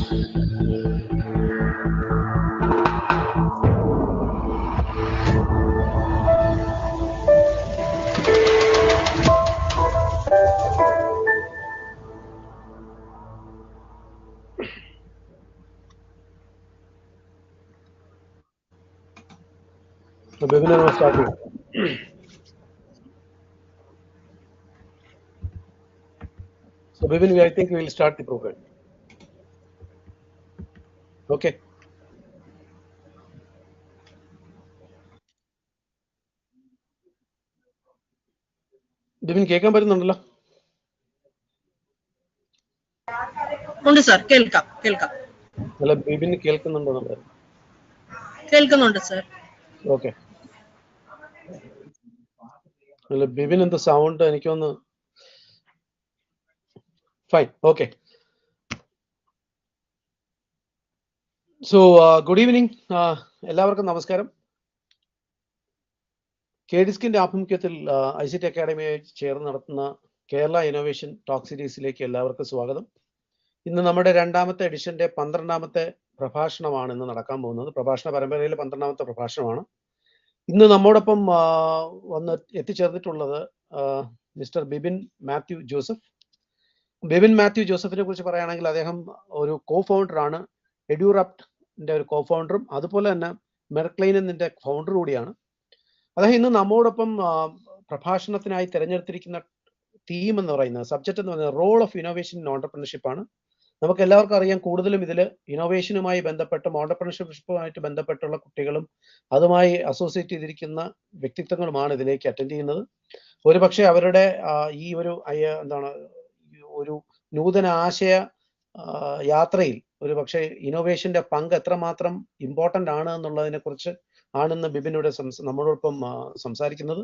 The webinar was starting. So Bibin, I think we will start the program. Okay. Bibin, കേൾക്കാൻ പറ്റുന്നുണ്ടല്ലോ? ഉണ്ട് sir, കേൾക്കാം. അല്ല, ബിബിൻ കേൾക്കുന്നുണ്ടോ നമ്മൾ? കേൾക്കുന്നുണ്ട് സർ. ഓക്കെ. അല്ല, ബിബിൻ എന്താ സൗണ്ട് എനിക്കൊന്ന് fine. Okay. So good evening, എല്ലാവർക്കും നമസ്കാരം. KDISCന്റെ ആഭിമുഖ്യത്തിൽ ICT അക്കാഡമിയായി ചേർന്ന് നടത്തുന്ന കേരള ഇന്നോവേഷൻ ടോക്ക് സീരീസിലേക്ക് എല്ലാവർക്കും സ്വാഗതം. ഇന്ന് നമ്മുടെ രണ്ടാമത്തെ എഡിഷന്റെ 12ാമത്തെ പ്രഭാഷണമാണ് ഇന്ന് നടക്കാൻ പോകുന്നത്. പ്രഭാഷണ പരമ്പരയിലെ 12ാമത്തെ പ്രഭാഷണമാണ്. ഇന്ന് നമ്മോടൊപ്പം വന്ന് എത്തിച്ചേർന്നിട്ടുള്ളത് മിസ്റ്റർ ബിബിൻ മാത്യു ജോസഫ്. ബിബിൻ മാത്യു ജോസഫിനെ കുറിച്ച് പറയുകയാണെങ്കിൽ അദ്ദേഹം ഒരു കോ-ഫൗണ്ടറാണ്. എഡ്യൂറപ്റ്റിന്റെ ഒരു കോ-ഫൗണ്ടറും അതുപോലെ തന്നെ മെർക്ലൈനിന്റെ ഫൗണ്ടർ കൂടിയാണ്. അദ്ദേഹം ഇന്ന് നമ്മോടൊപ്പം പ്രഭാഷണത്തിനായി തിരഞ്ഞെടുത്തിരിക്കുന്ന തീം എന്ന് പറയുന്നത്, സബ്ജക്റ്റ് എന്ന് പറയുന്നത് role of innovation in entrepreneurship ആണ്. നമുക്ക് എല്ലാവർക്കും അറിയാം, കൂടുതലും ഇതിൽ ഇന്നോവേഷനുമായി ബന്ധപ്പെട്ടും ഓണ്ടർപ്രണർഷിപ്പുമായിട്ട് ബന്ധപ്പെട്ടുള്ള കുട്ടികളും അതുമായി അസോസിയേറ്റ് ചെയ്തിരിക്കുന്ന വ്യക്തിത്വങ്ങളുമാണ് ഇതിലേക്ക് അറ്റൻഡ് ചെയ്യുന്നത്. ഒരുപക്ഷെ അവരുടെ ഈ ഒരു ഒരു നൂതന ആശയ യാത്രയിൽ ഒരുപക്ഷെ ഇന്നോവേഷന്റെ പങ്ക് എത്രമാത്രം ഇമ്പോർട്ടൻ്റ് ആണ് എന്നുള്ളതിനെ കുറിച്ച് ആണെന്ന് ബിബിനോട് നമ്മളോടൊപ്പം സംസാരിക്കുന്നത്.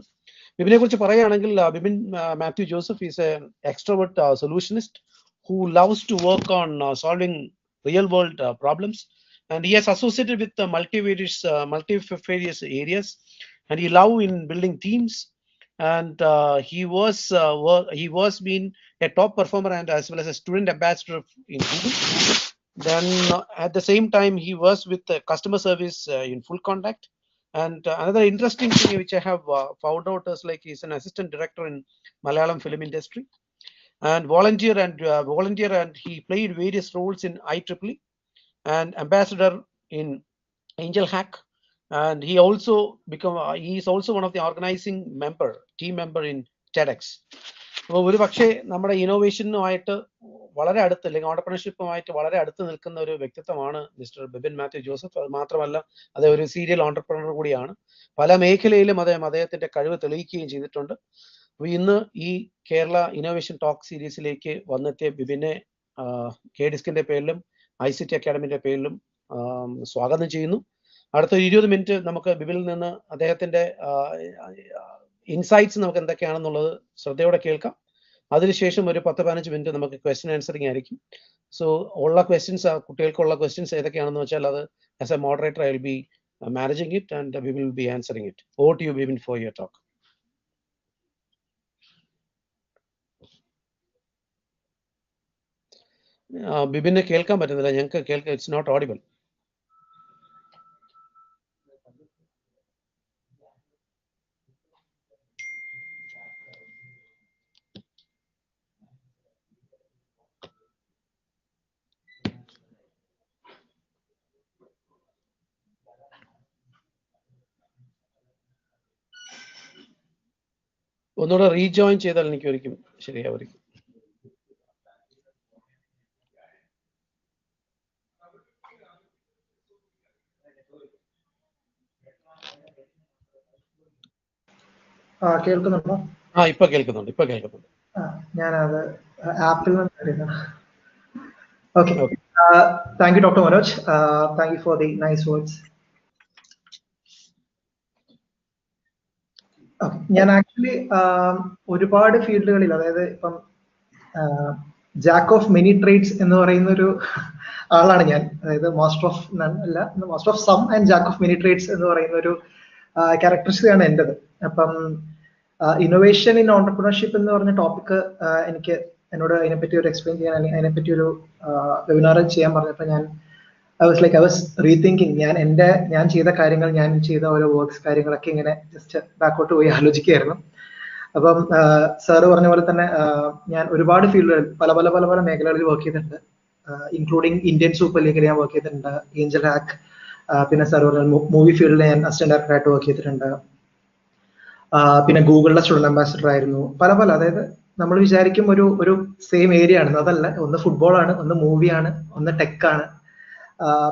ബിബിനെ കുറിച്ച് പറയുകയാണെങ്കിൽ, Bibin Mathew Joseph is a extrovert solutionist who loves to work on solving real world problems, and he has associated with multifarious areas, and he love in building teams, and he was been a top performer and as well as a student ambassador in Google. Then at the same time he was with customer service in full contact. And another interesting thing which I have found out is like he's an assistant director in Malayalam film industry and volunteer, and he played various roles in IEEE and ambassador in Angel Hack, and he is also one of the organizing team member in TEDx. അപ്പോൾ ഒരു പക്ഷേ നമ്മുടെ ഇന്നോവേഷനുമായിട്ട് വളരെ അടുത്ത്, അല്ലെങ്കിൽ ഓണ്ടർപ്രണർഷിപ്പുമായിട്ട് വളരെ അടുത്ത് നിൽക്കുന്ന ഒരു വ്യക്തിത്വമാണ് മിസ്റ്റർ ബിബിൻ മാത്യു ജോസഫ്. അത് മാത്രമല്ല, അദ്ദേഹം ഒരു സീരിയൽ ഓണ്ടർപ്രണർ കൂടിയാണ്. പല മേഖലയിലും അദ്ദേഹത്തിന്റെ കഴിവ് തെളിയിക്കുകയും ചെയ്തിട്ടുണ്ട്. ഇന്ന് ഈ കേരള ഇന്നോവേഷൻ ടോക്ക് സീരീസിലേക്ക് വന്നെത്തിയ ബിബിനെ KDISCന്റെ പേരിലും ICT അക്കാഡമിയുടെ പേരിലും സ്വാഗതം ചെയ്യുന്നു. അടുത്ത 20 മിനിറ്റ് നമുക്ക് ബിബിനിൽ നിന്ന് അദ്ദേഹത്തിന്റെ ഇൻസൈറ്റ്സ് നമുക്ക് എന്തൊക്കെയാണെന്നുള്ളത് ശ്രദ്ധയോടെ കേൾക്കാം. അതിനുശേഷം ഒരു 10-15 മിനിറ്റ് നമുക്ക് ക്വസ്റ്റ്യൻ ആൻസറിങ് ആയിരിക്കും. സോ ഉള്ള ക്വസ്റ്റ്യൻസ്, കുട്ടികൾക്കുള്ള ക്വസ്റ്റ്യൻസ് ഏതൊക്കെയാണെന്ന് വെച്ചാൽ അത് as a moderator I will be managing it and we will be answering it. Over to you Bibin for your talk. ബിബിനെ കേൾക്കാൻ പറ്റുന്നില്ല, ഞങ്ങൾക്ക് കേൾക്കാം. It's not audible. ഒന്നുകൂടെ റീജോയിൻ ചെയ്താൽ എനിക്ക് ഒരിക്കലും ശരിയാവുമായിരിക്കും. കേൾക്കുന്നുണ്ടോ? ഇപ്പൊ കേൾക്കുന്നുണ്ട്. ഞാനത് ആപ്പിൽ നിന്ന്. Okay, thank you doctor Manoj. Thank you for the nice words. ഞാൻ ആക്ച്വലി ഒരുപാട് ഫീൽഡുകളിൽ, അതായത് ഇപ്പം ജാക്ക് ഓഫ് മെനി ട്രേഡ്സ് എന്ന് പറയുന്ന ഒരു ആളാണ് ഞാൻ. അതായത് മാസ്റ്റർ ഓഫ് നൺ അല്ല, master of some and jack of many trades എന്ന് പറയുന്ന ഒരു ക്യാരക്ടറിസ്റ്റിക് ആണ് എൻ്റെത്. അപ്പം ഇന്നോവേഷൻ ഇൻ ഓണ്ടർപ്രണർഷിപ്പ് എന്ന് പറഞ്ഞ ടോപ്പിക് എനിക്ക് എന്നോട് അതിനെപ്പറ്റി ഒരു എക്സ്പ്ലെയിൻ ചെയ്യാൻ അല്ലെങ്കിൽ അതിനെപ്പറ്റി ഒരു വെബിനാർ ചെയ്യാൻ പറഞ്ഞപ്പോൾ I was rethinking ഞാൻ ചെയ്ത കാര്യങ്ങൾ, ഞാൻ ചെയ്ത ഓരോ വർക്ക്സ് കാര്യങ്ങളൊക്കെ ഇങ്ങനെ ജസ്റ്റ് ബാക്കോട്ട് പോയി ആലോചിക്കുകയായിരുന്നു. അപ്പം സാറ് പറഞ്ഞ പോലെ തന്നെ ഞാൻ ഒരുപാട് ഫീൽഡുകളിൽ പല മേഖലകളിൽ വർക്ക് ചെയ്തിട്ടുണ്ട്. ഇൻക്ലൂഡിങ് ഇന്ത്യൻ സൂപ്പർ ലീഗിൽ ഞാൻ വർക്ക് ചെയ്തിട്ടുണ്ട്, ഏഞ്ചൽ ഹാക്ക്, പിന്നെ സാർ പറഞ്ഞ മൂവി ഫീൽഡിൽ ഞാൻ അസിസ്റ്റന്റ് ഡയറക്ടറായിട്ട് വർക്ക് ചെയ്തിട്ടുണ്ട്. പിന്നെ ഗൂഗിളിലെ സ്റ്റുഡന്റ് അംബാസിഡർ ആയിരുന്നു. അതായത് നമ്മൾ വിചാരിക്കും ഒരു സെയിം ഏരിയ ആണ്, അതല്ല. ഒന്ന് ഫുട്ബോളാണ്, ഒന്ന് മൂവിയാണ്, ഒന്ന് ടെക്കാണ്,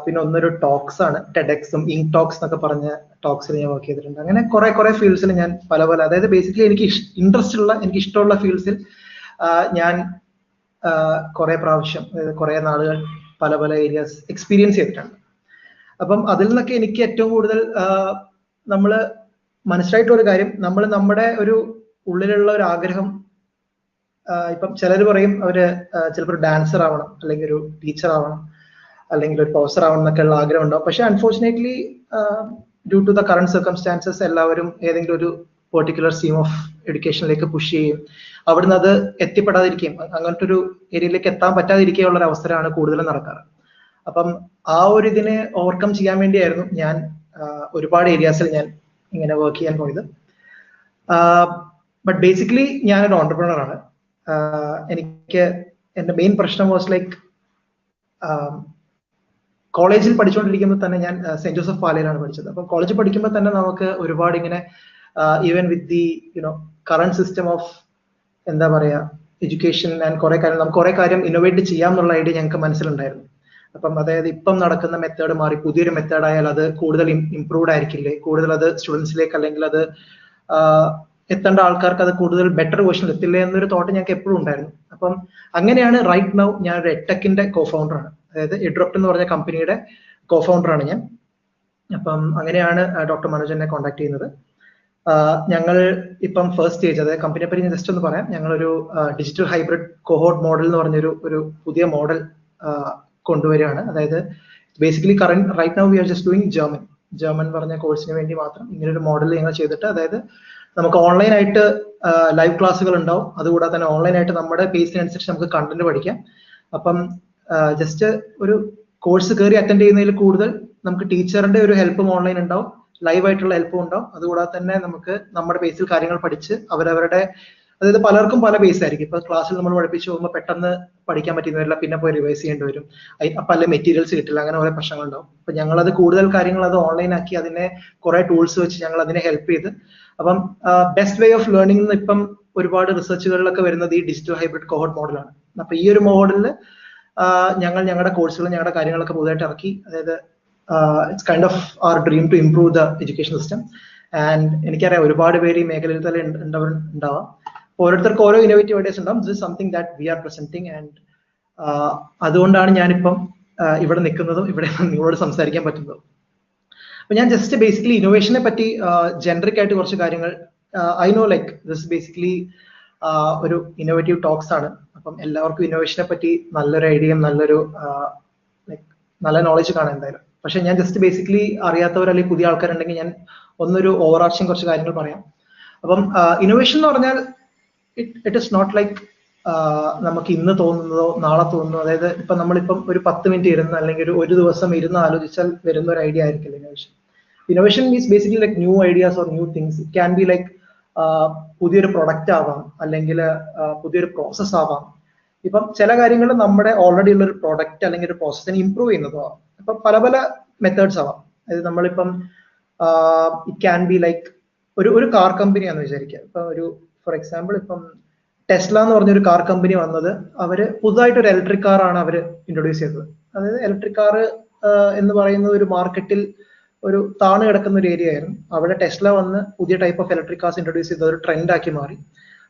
പിന്നെ ഒന്നൊരു ടോക്സ് ആണ്, ടെഡെക്സും ഇങ്ക് ടോക്സ് എന്നൊക്കെ പറഞ്ഞ ടോക്സിൽ ഞാൻ വർക്ക് ചെയ്തിട്ടുണ്ട്. അങ്ങനെ കുറെ ഫീൽഡ്സിൽ ഞാൻ പല അതായത് ബേസിക്കലി എനിക്ക് എനിക്ക് ഇഷ്ടമുള്ള ഫീൽഡ്സിൽ ഞാൻ കുറെ പ്രാവശ്യം, കുറെ നാളുകൾ പല ഏരിയാസ് എക്സ്പീരിയൻസ് ചെയ്തിട്ടുണ്ട്. അപ്പം അതിൽ നിന്നൊക്കെ എനിക്ക് ഏറ്റവും കൂടുതൽ നമ്മൾ മനസ്സിലായിട്ടുള്ള ഒരു കാര്യം, നമ്മൾ നമ്മുടെ ഒരു ഉള്ളിലുള്ള ഒരു ആഗ്രഹം, ഇപ്പം ചിലർ പറയും അവര് ചിലപ്പോൾ ഒരു ഡാൻസർ ആവണം, അല്ലെങ്കിൽ ഒരു ടീച്ചർ ആവണം, അല്ലെങ്കിൽ ഒരു പ്രൊഫസർ ആവണം എന്നൊക്കെയുള്ള ആഗ്രഹം ഉണ്ടാവും. പക്ഷെ unfortunately due to the current circumstances എല്ലാവരും ഏതെങ്കിലും ഒരു പെർട്ടിക്കുലർ സ്ട്രീം ഓഫ് എഡ്യൂക്കേഷനിലേക്ക് പുഷ് ചെയ്യും, അവിടുന്ന് അത് എത്തിപ്പെടാതിരിക്കുകയും അങ്ങനത്തെ ഒരു ഏരിയയിലേക്ക് എത്താൻ പറ്റാതിരിക്കുകയുള്ള ഒരു അവസരമാണ് കൂടുതലും നടക്കാറ്. അപ്പം ആ ഒരു ഇതിനെ ഓവർകം ചെയ്യാൻ വേണ്ടിയായിരുന്നു ഞാൻ ഒരുപാട് ഏരിയാസിൽ ഞാൻ ഇങ്ങനെ വർക്ക് ചെയ്യാൻ പോയത്. ബട്ട് ബേസിക്കലി ഞാനൊരു ഓൺടർപ്രണർ ആണ്. എനിക്ക് എൻ്റെ മെയിൻ പ്രശ്നം വാസ് ലൈക്ക്, കോളേജിൽ പഠിച്ചുകൊണ്ടിരിക്കുമ്പോൾ തന്നെ ഞാൻ സെന്റ് ജോസഫ് പാലയിലാണ് പഠിച്ചത്. അപ്പൊ കോളേജിൽ പഠിക്കുമ്പോൾ തന്നെ നമുക്ക് ഒരുപാട് ഇങ്ങനെ even with the current system of എന്താ പറയാ എഡ്യൂക്കേഷൻ ആൻഡ് കുറെ കാര്യം ഇന്നോവേറ്റ് ചെയ്യാം എന്നുള്ള ഐഡിയ ഞങ്ങൾക്ക് മനസ്സിലുണ്ടായിരുന്നു. അപ്പം അതായത് ഇപ്പം നടക്കുന്ന മെത്തേഡ് മാറി പുതിയൊരു മെത്തേഡ് ആയാൽ അത് കൂടുതൽ ഇംപ്രൂവ്ഡ് ആയിരിക്കില്ലേ, കൂടുതൽ അത് സ്റ്റുഡൻസിലേക്ക് അല്ലെങ്കിൽ അത് എത്തേണ്ട ആൾക്കാർക്ക് അത് കൂടുതൽ ബെറ്റർ വേർഷനിൽ എത്തില്ലേ എന്നൊരു തോട്ട് ഞങ്ങൾക്ക് എപ്പോഴും ഉണ്ടായിരുന്നു. അപ്പം അങ്ങനെയാണ് റൈറ്റ് നൗ ഞാനൊരു എഡ്ടെക്കിന്റെ കോഫൗണ്ടറാണ്. അതായത് എഡ്രപ്റ്റ് എന്ന് പറഞ്ഞ കമ്പനിയുടെ കോഫൗണ്ടറാണ് ഞാൻ. അപ്പം അങ്ങനെയാണ് ഡോക്ടർ മനോജ് എന്നെ കോൺടാക്ട് ചെയ്യുന്നത്. ഞങ്ങൾ ഇപ്പം ഫസ്റ്റ് സ്റ്റേജ്, അതായത് കമ്പനിയെ പറ്റി ഞാൻ ജസ്റ്റ് ഒന്ന് പറയാം. ഞങ്ങളൊരു ഡിജിറ്റൽ ഹൈബ്രിഡ് കോഹോർട്ട് മോഡൽ എന്ന് പറഞ്ഞൊരു പുതിയ മോഡൽ കൊണ്ടുവരികയാണ്. അതായത് basically right now we are just doing German പറഞ്ഞ കോഴ്സിന് വേണ്ടി മാത്രം ഇങ്ങനൊരു മോഡൽ ഞങ്ങൾ ചെയ്തിട്ട്, അതായത് നമുക്ക് ഓൺലൈനായിട്ട് ലൈവ് ക്ലാസ്സുകൾ ഉണ്ടാവും, അതുകൂടാതെ തന്നെ ഓൺലൈനായിട്ട് നമ്മുടെ പേസിനനുസരിച്ച് നമുക്ക് കണ്ടന്റ് പഠിക്കാം. അപ്പം ജസ്റ്റ് ഒരു കോഴ്സ് കയറി അറ്റൻഡ് ചെയ്യുന്നതിൽ കൂടുതൽ നമുക്ക് ടീച്ചറിന്റെ ഒരു ഹെൽപ്പും ഓൺലൈൻ ഉണ്ടാവും, ലൈവ് ആയിട്ടുള്ള ഹെൽപ്പും ഉണ്ടാവും. അതുകൂടാതെ തന്നെ നമുക്ക് നമ്മുടെ ബേസിൽ കാര്യങ്ങൾ പഠിച്ച് അവരവരുടെ, അതായത് പലർക്കും പല ബേസ് ആയിരിക്കും. ഇപ്പൊ ക്ലാസ്സിൽ നമ്മൾ പഠിപ്പിച്ച് പോകുമ്പോൾ പെട്ടെന്ന് പഠിക്കാൻ പറ്റുന്നവരില്ല, പിന്നെ പോയി റിവൈസ് ചെയ്യേണ്ടി വരും, പല മെറ്റീരിയൽസ് കിട്ടില്ല, അങ്ങനെ കുറെ പ്രശ്നങ്ങളുണ്ടാവും. അപ്പൊ ഞങ്ങളത് കൂടുതൽ കാര്യങ്ങൾ അത് ഓൺലൈൻ ആക്കി അതിനെ കുറെ ടൂൾസ് വെച്ച് ഞങ്ങൾ അതിനെ ഹെൽപ്പ് ചെയ്ത്, അപ്പം ബെസ്റ്റ് വേ ഓഫ് ലേണിംഗ് എന്ന് ഇപ്പം ഒരുപാട് റിസർച്ചുകളിലൊക്കെ വരുന്നത് ഈ ഡിജിറ്റൽ ഹൈബ്രിഡ് കോഹോർട്ട് മോഡലാണ്. അപ്പൊ ഈ ഒരു മോഡലിൽ ഞങ്ങൾ ഞങ്ങളുടെ കോഴ്സുകൾ, ഞങ്ങളുടെ കാര്യങ്ങളൊക്കെ പുതുതായിട്ട് ഇറക്കി. അതായത് it's kind of our dream to improve the education system. And എനിക്കറിയാം ഒരുപാട് പേര് ഈ മേഖലയിൽ തന്നെ ഉണ്ടാവാം. ഓരോരുത്തർക്ക് ഓരോ ഇന്നോവേറ്റീവ് ഐഡിയാസ് ഉണ്ടാവും. This is something that we are presenting. And അതുകൊണ്ടാണ് ഞാനിപ്പം ഇവിടെ നിൽക്കുന്നതും ഇവിടെ നിങ്ങളോട് സംസാരിക്കാൻ പറ്റുന്നതും. അപ്പൊ ഞാൻ ജസ്റ്റ് ബേസിക്കലി ഇന്നോവേഷനെ പറ്റി ജനറിക് ആയിട്ട് കുറച്ച് കാര്യങ്ങൾ, I know like this basically ഒരു ഇന്നോവേറ്റീവ് ടോക്സ് ആണ്. അപ്പം എല്ലാവർക്കും ഇന്നോവേഷനെ പറ്റി നല്ലൊരു ഐഡിയയും നല്ല നോളജ് കാണാൻ എന്തായാലും. പക്ഷെ ഞാൻ ജസ്റ്റ് ബേസിക്കലി അറിയാത്തവർ അല്ലെങ്കിൽ പുതിയ ആൾക്കാരുണ്ടെങ്കിൽ ഞാൻ ഒന്നൊരു ഓവർ ആർച്ചിങ് കുറച്ച് കാര്യങ്ങൾ പറയാം. അപ്പം ഇന്നോവേഷൻ എന്ന് പറഞ്ഞാൽ ഇറ്റ് ഇസ് നോട്ട് ലൈക്ക് നമുക്ക് ഇന്ന് തോന്നുന്നതോ നാളെ തോന്നുന്നതോ. അതായത് ഇപ്പൊ നമ്മളിപ്പം ഒരു 10 മിനിറ്റ് ഇരുന്ന് അല്ലെങ്കിൽ ഒരു ദിവസം ഇരുന്ന് ആലോചിച്ചാൽ വരുന്ന ഒരു ഐഡിയ ആയിരിക്കില്ല innovation. Innovation means basically like new ideas or new things. It can be like പുതിയൊരു പ്രൊഡക്റ്റ് ആവാം, അല്ലെങ്കിൽ പുതിയൊരു പ്രോസസ് ആവാം. ഇപ്പം ചില കാര്യങ്ങൾ നമ്മുടെ ഓൾറെഡി ഉള്ള ഒരു പ്രോഡക്റ്റ് അല്ലെങ്കിൽ ഒരു പ്രോസസ്സിനെ ഇംപ്രൂവ് ചെയ്യുന്നതോ ആവാം. ഇപ്പം പല മെത്തേഡ്സ് ആവാം. അതായത് നമ്മളിപ്പം ഇറ്റ് ക്യാൻ ബി ലൈക്ക് ഒരു കാർ കമ്പനിയാണെന്ന് വിചാരിക്കുക. ഇപ്പൊ ഒരു ഫോർ എക്സാമ്പിൾ ഇപ്പം ടെസ്ല എന്ന് പറഞ്ഞൊരു കാർ കമ്പനി വന്നത്, അവര് പുതുതായിട്ട് ഒരു ഇലക്ട്രിക് കാർ ആണ് അവർ ഇൻട്രൊഡ്യൂസ് ചെയ്തത്. അതായത് ഇലക്ട്രിക് കാർ എന്ന് പറയുന്നത് ഒരു മാർക്കറ്റിൽ ഒരു താണു കിടക്കുന്ന ഒരു ഏരിയ ആയിരുന്നു. അവിടെ ടെസ്ല വന്ന് പുതിയ type of electric cars introduce ചെയ്ത് ഒരു ട്രെൻഡ് ആക്കി മാറി.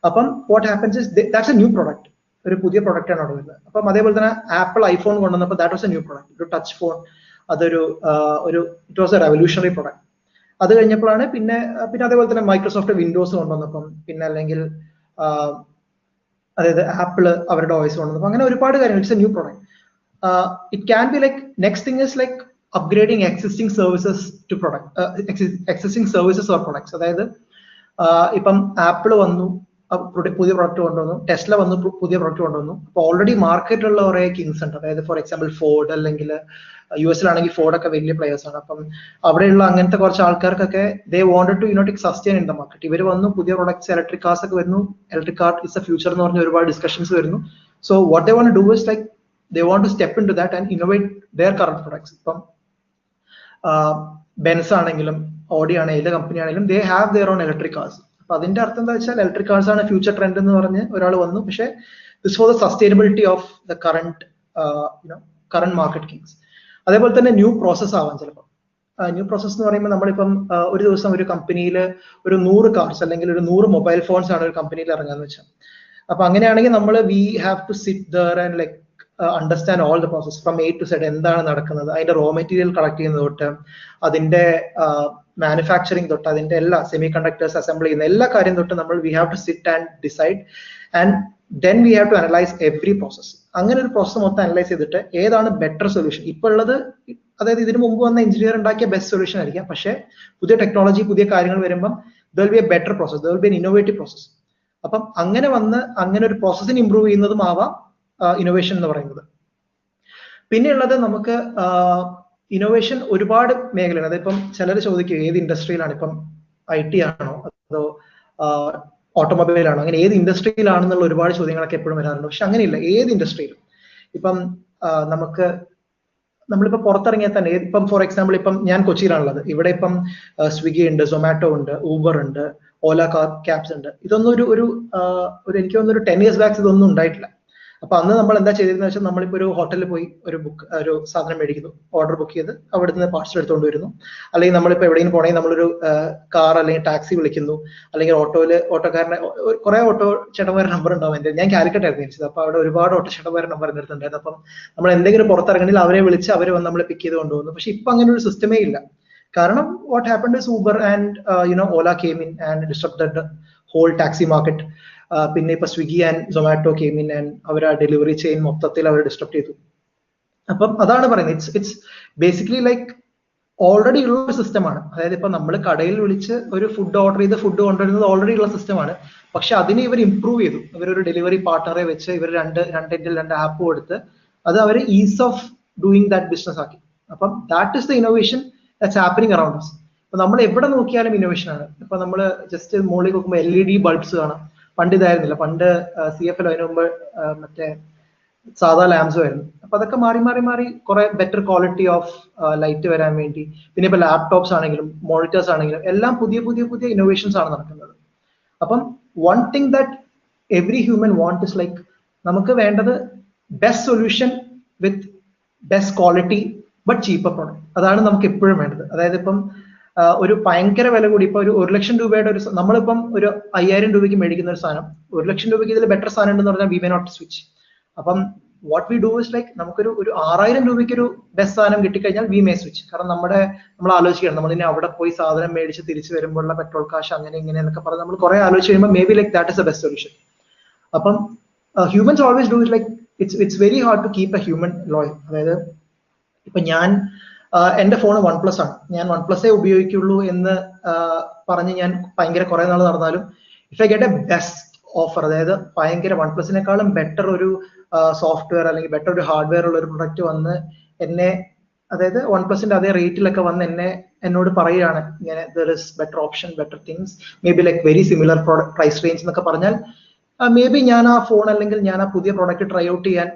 അപ്പം what happens is that's A new product, ഒരു പുതിയ പ്രൊഡക്റ്റ് ആണ് അവിടെ വരുന്നത്. അപ്പം അതേപോലെ തന്നെ ആപ്പിൾ ഐഫോൺ കൊണ്ടുവന്നപ്പോൾ that was A new product, ഒരു ടച്ച് ഫോൺ. അതൊരു it was A revolutionary product. അത് കഴിഞ്ഞപ്പോഴാണ് പിന്നെ അതേപോലെ തന്നെ മൈക്രോസോഫ്റ്റ് വിൻഡോസ് കൊണ്ടുവന്നപ്പം, പിന്നെ അല്ലെങ്കിൽ അതായത് ആപ്പിള് അവരുടെ ഓയിസ് കൊണ്ടുവന്നപ്പോൾ, അങ്ങനെ ഒരുപാട് കാര്യങ്ങൾ. It's a new product. It can be like next thing is like upgrading existing services to existing services or products. അതായത് ഇപ്പം ആപ്പിൾ വന്നു, പുതിയ പ്രോഡക്റ്റ് കൊണ്ടുവന്നു, ടെസ്ല വന്നു പുതിയ പ്രോഡക്റ്റ് കൊണ്ടുവന്നു. അപ്പോൾ ഓൾറെഡി മാർക്കറ്റിലുള്ള കുറേ കിങ്സ് ഉണ്ട്. അതായത് ഫോർ എക്സാമ്പിൾ ഫോർഡ്, അല്ലെങ്കിൽ US ഫോർഡ് ഒക്കെ വലിയ പ്ലേയേഴ്സ് ആണ്. അപ്പം അവിടെയുള്ള അങ്ങനത്തെ കുറച്ച് ആൾക്കാർക്കൊക്കെ they wanted to sustain in the market. ഇവർ വന്നു, പുതിയ പ്രൊഡക്ട്സ്, ഇലക്ട്രിക് കാർസ് ഒക്കെ വരുന്നു. Electric car is a future എന്ന് പറഞ്ഞ ഒരുപാട് ഡിസ്കഷൻസ് വരുന്നു. So what they want to do is like they want to step into that and innovate their current products. ഇപ്പം ബെൻസ് ആണെങ്കിലും ഓഡി ആണെങ്കിലും ഏത് കമ്പനി ആണെങ്കിലും they have their own electric cars. അപ്പൊ അതിന്റെ അർത്ഥം എന്താ വെച്ചാൽ ഇലക്ട്രിക് കാർസ് ആണ് ഫ്യൂച്ചർ ട്രെൻഡ് എന്ന് പറഞ്ഞ് ഒരാൾ വന്നു. പക്ഷേ this for the sustainability of the current market Kings. അതേപോലെ തന്നെ ന്യൂ പ്രോസസ് ആവാം ചിലപ്പോൾ. ന്യൂ പ്രോസസ് എന്ന് പറയുമ്പോൾ നമ്മളിപ്പം ഒരു ദിവസം ഒരു കമ്പനിയിൽ ഒരു 100 കാർസ് അല്ലെങ്കിൽ ഒരു 100 മൊബൈൽ ഫോൺസ് ആണ് ഒരു കമ്പനിയിൽ ഇറങ്ങാന്ന് വെച്ചാൽ, അപ്പൊ അങ്ങനെയാണെങ്കിൽ നമ്മൾ we have to sit there and like understand all the process from A to Z. എന്താണ് നടക്കുന്നത്, അതിന്റെ റോ മെറ്റീരിയൽ കളക്ട് ചെയ്യുന്നത് തൊട്ട് അതിന്റെ മാനുഫാക്ചറിങ് തൊട്ട് അതിന്റെ എല്ലാ സെമി കണ്ടക്ടേഴ്സ് അസംബിൾ ചെയ്യുന്ന എല്ലാ കാര്യം തൊട്ട് നമ്മൾ we have to sit and decide and then we have to analyse every process. അങ്ങനെ ഒരു പ്രോസസ് മൊത്തം അനലൈസ് ചെയ്തിട്ട് ഏതാണ് ബെറ്റർ സൊല്യൂഷൻ. ഇപ്പൊ ഉള്ളത്, അതായത് ഇതിനു മുമ്പ് വന്ന എഞ്ചിനീയർ ഉണ്ടാക്കിയ ബെസ്റ്റ് സൊല്യൂഷൻ ആയിരിക്കാം, പക്ഷേ പുതിയ ടെക്നോളജി, പുതിയ കാര്യങ്ങൾ വരുമ്പം there will be a better process, there will be an innovative process. അപ്പം അങ്ങനെ വന്ന് അങ്ങനെ ഒരു പ്രോസസ്സിന് ഇംപ്രൂവ് ചെയ്യുന്നതും ആവാം ഇന്നോവേഷൻ എന്ന് പറയുന്നത്. പിന്നെയുള്ളത് നമുക്ക് ഇന്നോവേഷൻ ഒരുപാട് മേഖലയാണ്. അതിപ്പം ചിലർ ചോദിക്കും ഏത് ഇൻഡസ്ട്രിയിലാണ്, ഇപ്പം IT ആണോ അതോ ഓട്ടോമൊബൈൽ ആണോ, അങ്ങനെ ഏത് ഇൻഡസ്ട്രിയിലാണെന്നുള്ള ഒരുപാട് ചോദ്യങ്ങളൊക്കെ എപ്പോഴും വരാറുണ്ട്. പക്ഷെ അങ്ങനെയില്ല, ഏത് ഇൻഡസ്ട്രിയിലും. ഇപ്പം നമ്മളിപ്പോൾ പുറത്തിറങ്ങിയാൽ തന്നെ, ഇപ്പം ഫോർ എക്സാമ്പിൾ ഇപ്പം ഞാൻ കൊച്ചിയിലാണുള്ളത്, ഇവിടെ ഇപ്പം സ്വിഗ്ഗി ഉണ്ട്, സൊമാറ്റോ ഉണ്ട്, ഊബർ ഉണ്ട്, ഓല ക്യാബ്സ് ഉണ്ട്. ഇതൊന്നും ഒരു എനിക്ക് തോന്നുന്നു ഒരു 10 years ബാക്ക് ഇതൊന്നും ഉണ്ടായിട്ടില്ല. അപ്പൊ അന്ന് നമ്മൾ എന്താ ചെയ്തിരുന്നത് വെച്ചാൽ, നമ്മളിപ്പോ ഒരു ഹോട്ടലിൽ പോയി ഒരു സാധനം മേടിക്കുന്നു, ഓർഡർ ബുക്ക് ചെയ്ത് അവിടെ നിന്ന് പാർസൽ എടുത്തുകൊണ്ട് വരുന്നു. അല്ലെങ്കിൽ നമ്മളിപ്പോ എവിടെയെങ്കിലും പോകണമെങ്കിൽ നമ്മളൊരു കാർ അല്ലെങ്കിൽ ടാക്സി വിളിക്കുന്നു, അല്ലെങ്കിൽ ഓട്ടോക്കാരനെ കുറെ ഓട്ടോ ചേട്ടന്മാരുടെ നമ്പർ ഉണ്ടാവും എൻ്റെ. ഞാൻ കാലിക്കറ്റ് ആയിരുന്നു ജനിച്ചത്, അപ്പൊ അവിടെ ഒരുപാട് ഓട്ടോ ചേട്ടന്മാരുടെ നമ്പർ എൻ്റെ അടുത്തുണ്ടായിരുന്നു. അപ്പം നമ്മൾ എന്തെങ്കിലും പുറത്തിറങ്ങണമെങ്കിൽ അവരെ വിളിച്ച് അവർ വന്ന് നമ്മളെ പിക്ക് ചെയ്ത് കൊണ്ടുപോകുന്നു. പക്ഷെ ഇപ്പൊ അങ്ങനെ ഒരു സിസ്റ്റമേ ഇല്ല. കാരണം what happened is Uber and Ola came in and disrupted the whole taxi market. പിന്നെ ഇപ്പൊ Swiggy and Zomato came in and അവർ ആ ഡെലിവറി ചെയിൻ മൊത്തത്തിൽ അവർ ഡിസ്ട്രപ്റ്റ് ചെയ്തു. അപ്പം അതാണ് പറയുന്നത്, ഇറ്റ്സ് ബേസിക്കലി ലൈക്ക് ഓൾറെഡി ഉള്ള ഒരു സിസ്റ്റമാണ്. അതായത് ഇപ്പൊ നമ്മൾ കടയിൽ വിളിച്ച് ഒരു ഫുഡ് ഓർഡർ ചെയ്ത് ഫുഡ് കൊണ്ടുവരുന്നത് ഓൾറെഡി ഉള്ള സിസ്റ്റമാണ്. പക്ഷെ അതിനെ ഇവർ ഇംപ്രൂവ് ചെയ്തു. ഇവരൊരു ഡെലിവറി പാർട്ണറെ വെച്ച് ഇവർ രണ്ട് ആപ്പ് കൊടുത്ത് അത് അവർ is of doing that business ആക്കി. അപ്പം that is the innovation that's happening around us. അപ്പൊ നമ്മൾ എവിടെ നോക്കിയാലും ഇന്നോവേഷൻ ആണ്. ഇപ്പൊ നമ്മൾ ജസ്റ്റ് മുകളിൽ നോക്കുമ്പോൾ LED ബൾബ്സ് കാണാം. പണ്ട് ഇതായിരുന്നില്ല, പണ്ട് CFL അതിന് മുമ്പ് മറ്റേ സാധാ ലാംപ്സ് ആയിരുന്നു. അപ്പൊ അതൊക്കെ മാറി കുറെ ബെറ്റർ ക്വാളിറ്റി ഓഫ് ലൈറ്റ് വരാൻ വേണ്ടി, പിന്നെ ഇപ്പൊ ലാപ്ടോപ്സ് ആണെങ്കിലും മോണിറ്റേഴ്സ് ആണെങ്കിലും എല്ലാം പുതിയ ഇന്നോവേഷൻസ് ആണ് നടക്കുന്നത്. അപ്പം one thing that every human want is like, നമുക്ക് വേണ്ടത് best solution with best quality but cheaper product. അതാണ് നമുക്ക് എപ്പോഴും വേണ്ടത്. അതായത് ഇപ്പം ഒരു ഭയങ്കര വില കൂടി, ഇപ്പൊ ഒരു 1 ലക്ഷം രൂപയുടെ ഒരു, നമ്മളിപ്പം ഒരു 5000 രൂപയ്ക്ക് മേടിക്കുന്ന ഒരു സാധനം 1 ലക്ഷം രൂപയ്ക്ക് ഇതിൽ ബെറ്റർ സാധനം ഉണ്ടെന്ന് പറഞ്ഞാൽ വി മേ നോട്ട് സ്വിച്ച്. അപ്പം what we do is like, നമുക്കൊരു 6000 രൂപയ്ക്ക് ഒരു ബെസ്റ്റ് സാധനം കിട്ടിക്കഴിഞ്ഞാൽ വി മേ സ്വിച്ച്. കാരണം നമ്മൾ ആലോചിക്കണം, നമ്മളിനി അവിടെ പോയി സാധനം മേടിച്ച് തിരിച്ചു വരുമ്പോഴുള്ള പെട്രോൾ കാശ് അങ്ങനെ ഇങ്ങനെ എന്നൊക്കെ പറഞ്ഞ് നമ്മൾ കുറെ ആലോചിച്ച് കഴിയുമ്പോൾ may be like that is the best solution. അപ്പം humans always do it like it's very hard to keep a human loyal. അതായത് ഇപ്പൊ ഞാൻ എന്റെ ഫോൺ OnePlus ആണ്, ഞാൻ OnePlus ഉപയോഗിക്കുള്ളൂ എന്ന് പറഞ്ഞ് ഞാൻ ഭയങ്കര കുറെ നാൾ നടന്നാലും if I get A best offer, അതായത് ഭയങ്കര OnePlusനേക്കാളും ബെറ്റർ ഒരു സോഫ്റ്റ്വെയർ അല്ലെങ്കിൽ ബെറ്റർ ഒരു ഹാർഡ്വെയർ ഉള്ള ഒരു പ്രൊഡക്റ്റ് വന്ന് എന്നെ, അതായത് OnePlusന്റെ അതേ റേറ്റിലൊക്കെ വന്ന് എന്നോട് പറയുകയാണ് ഇങ്ങനെ there is better option, better things, maybe like very similar product price range എന്നൊക്കെ പറഞ്ഞാൽ മേ ബി ഞാൻ ആ ഫോൺ അല്ലെങ്കിൽ ഞാൻ ആ പുതിയ പ്രോഡക്റ്റ് ട്രൈ ഔട്ട് ചെയ്യാൻ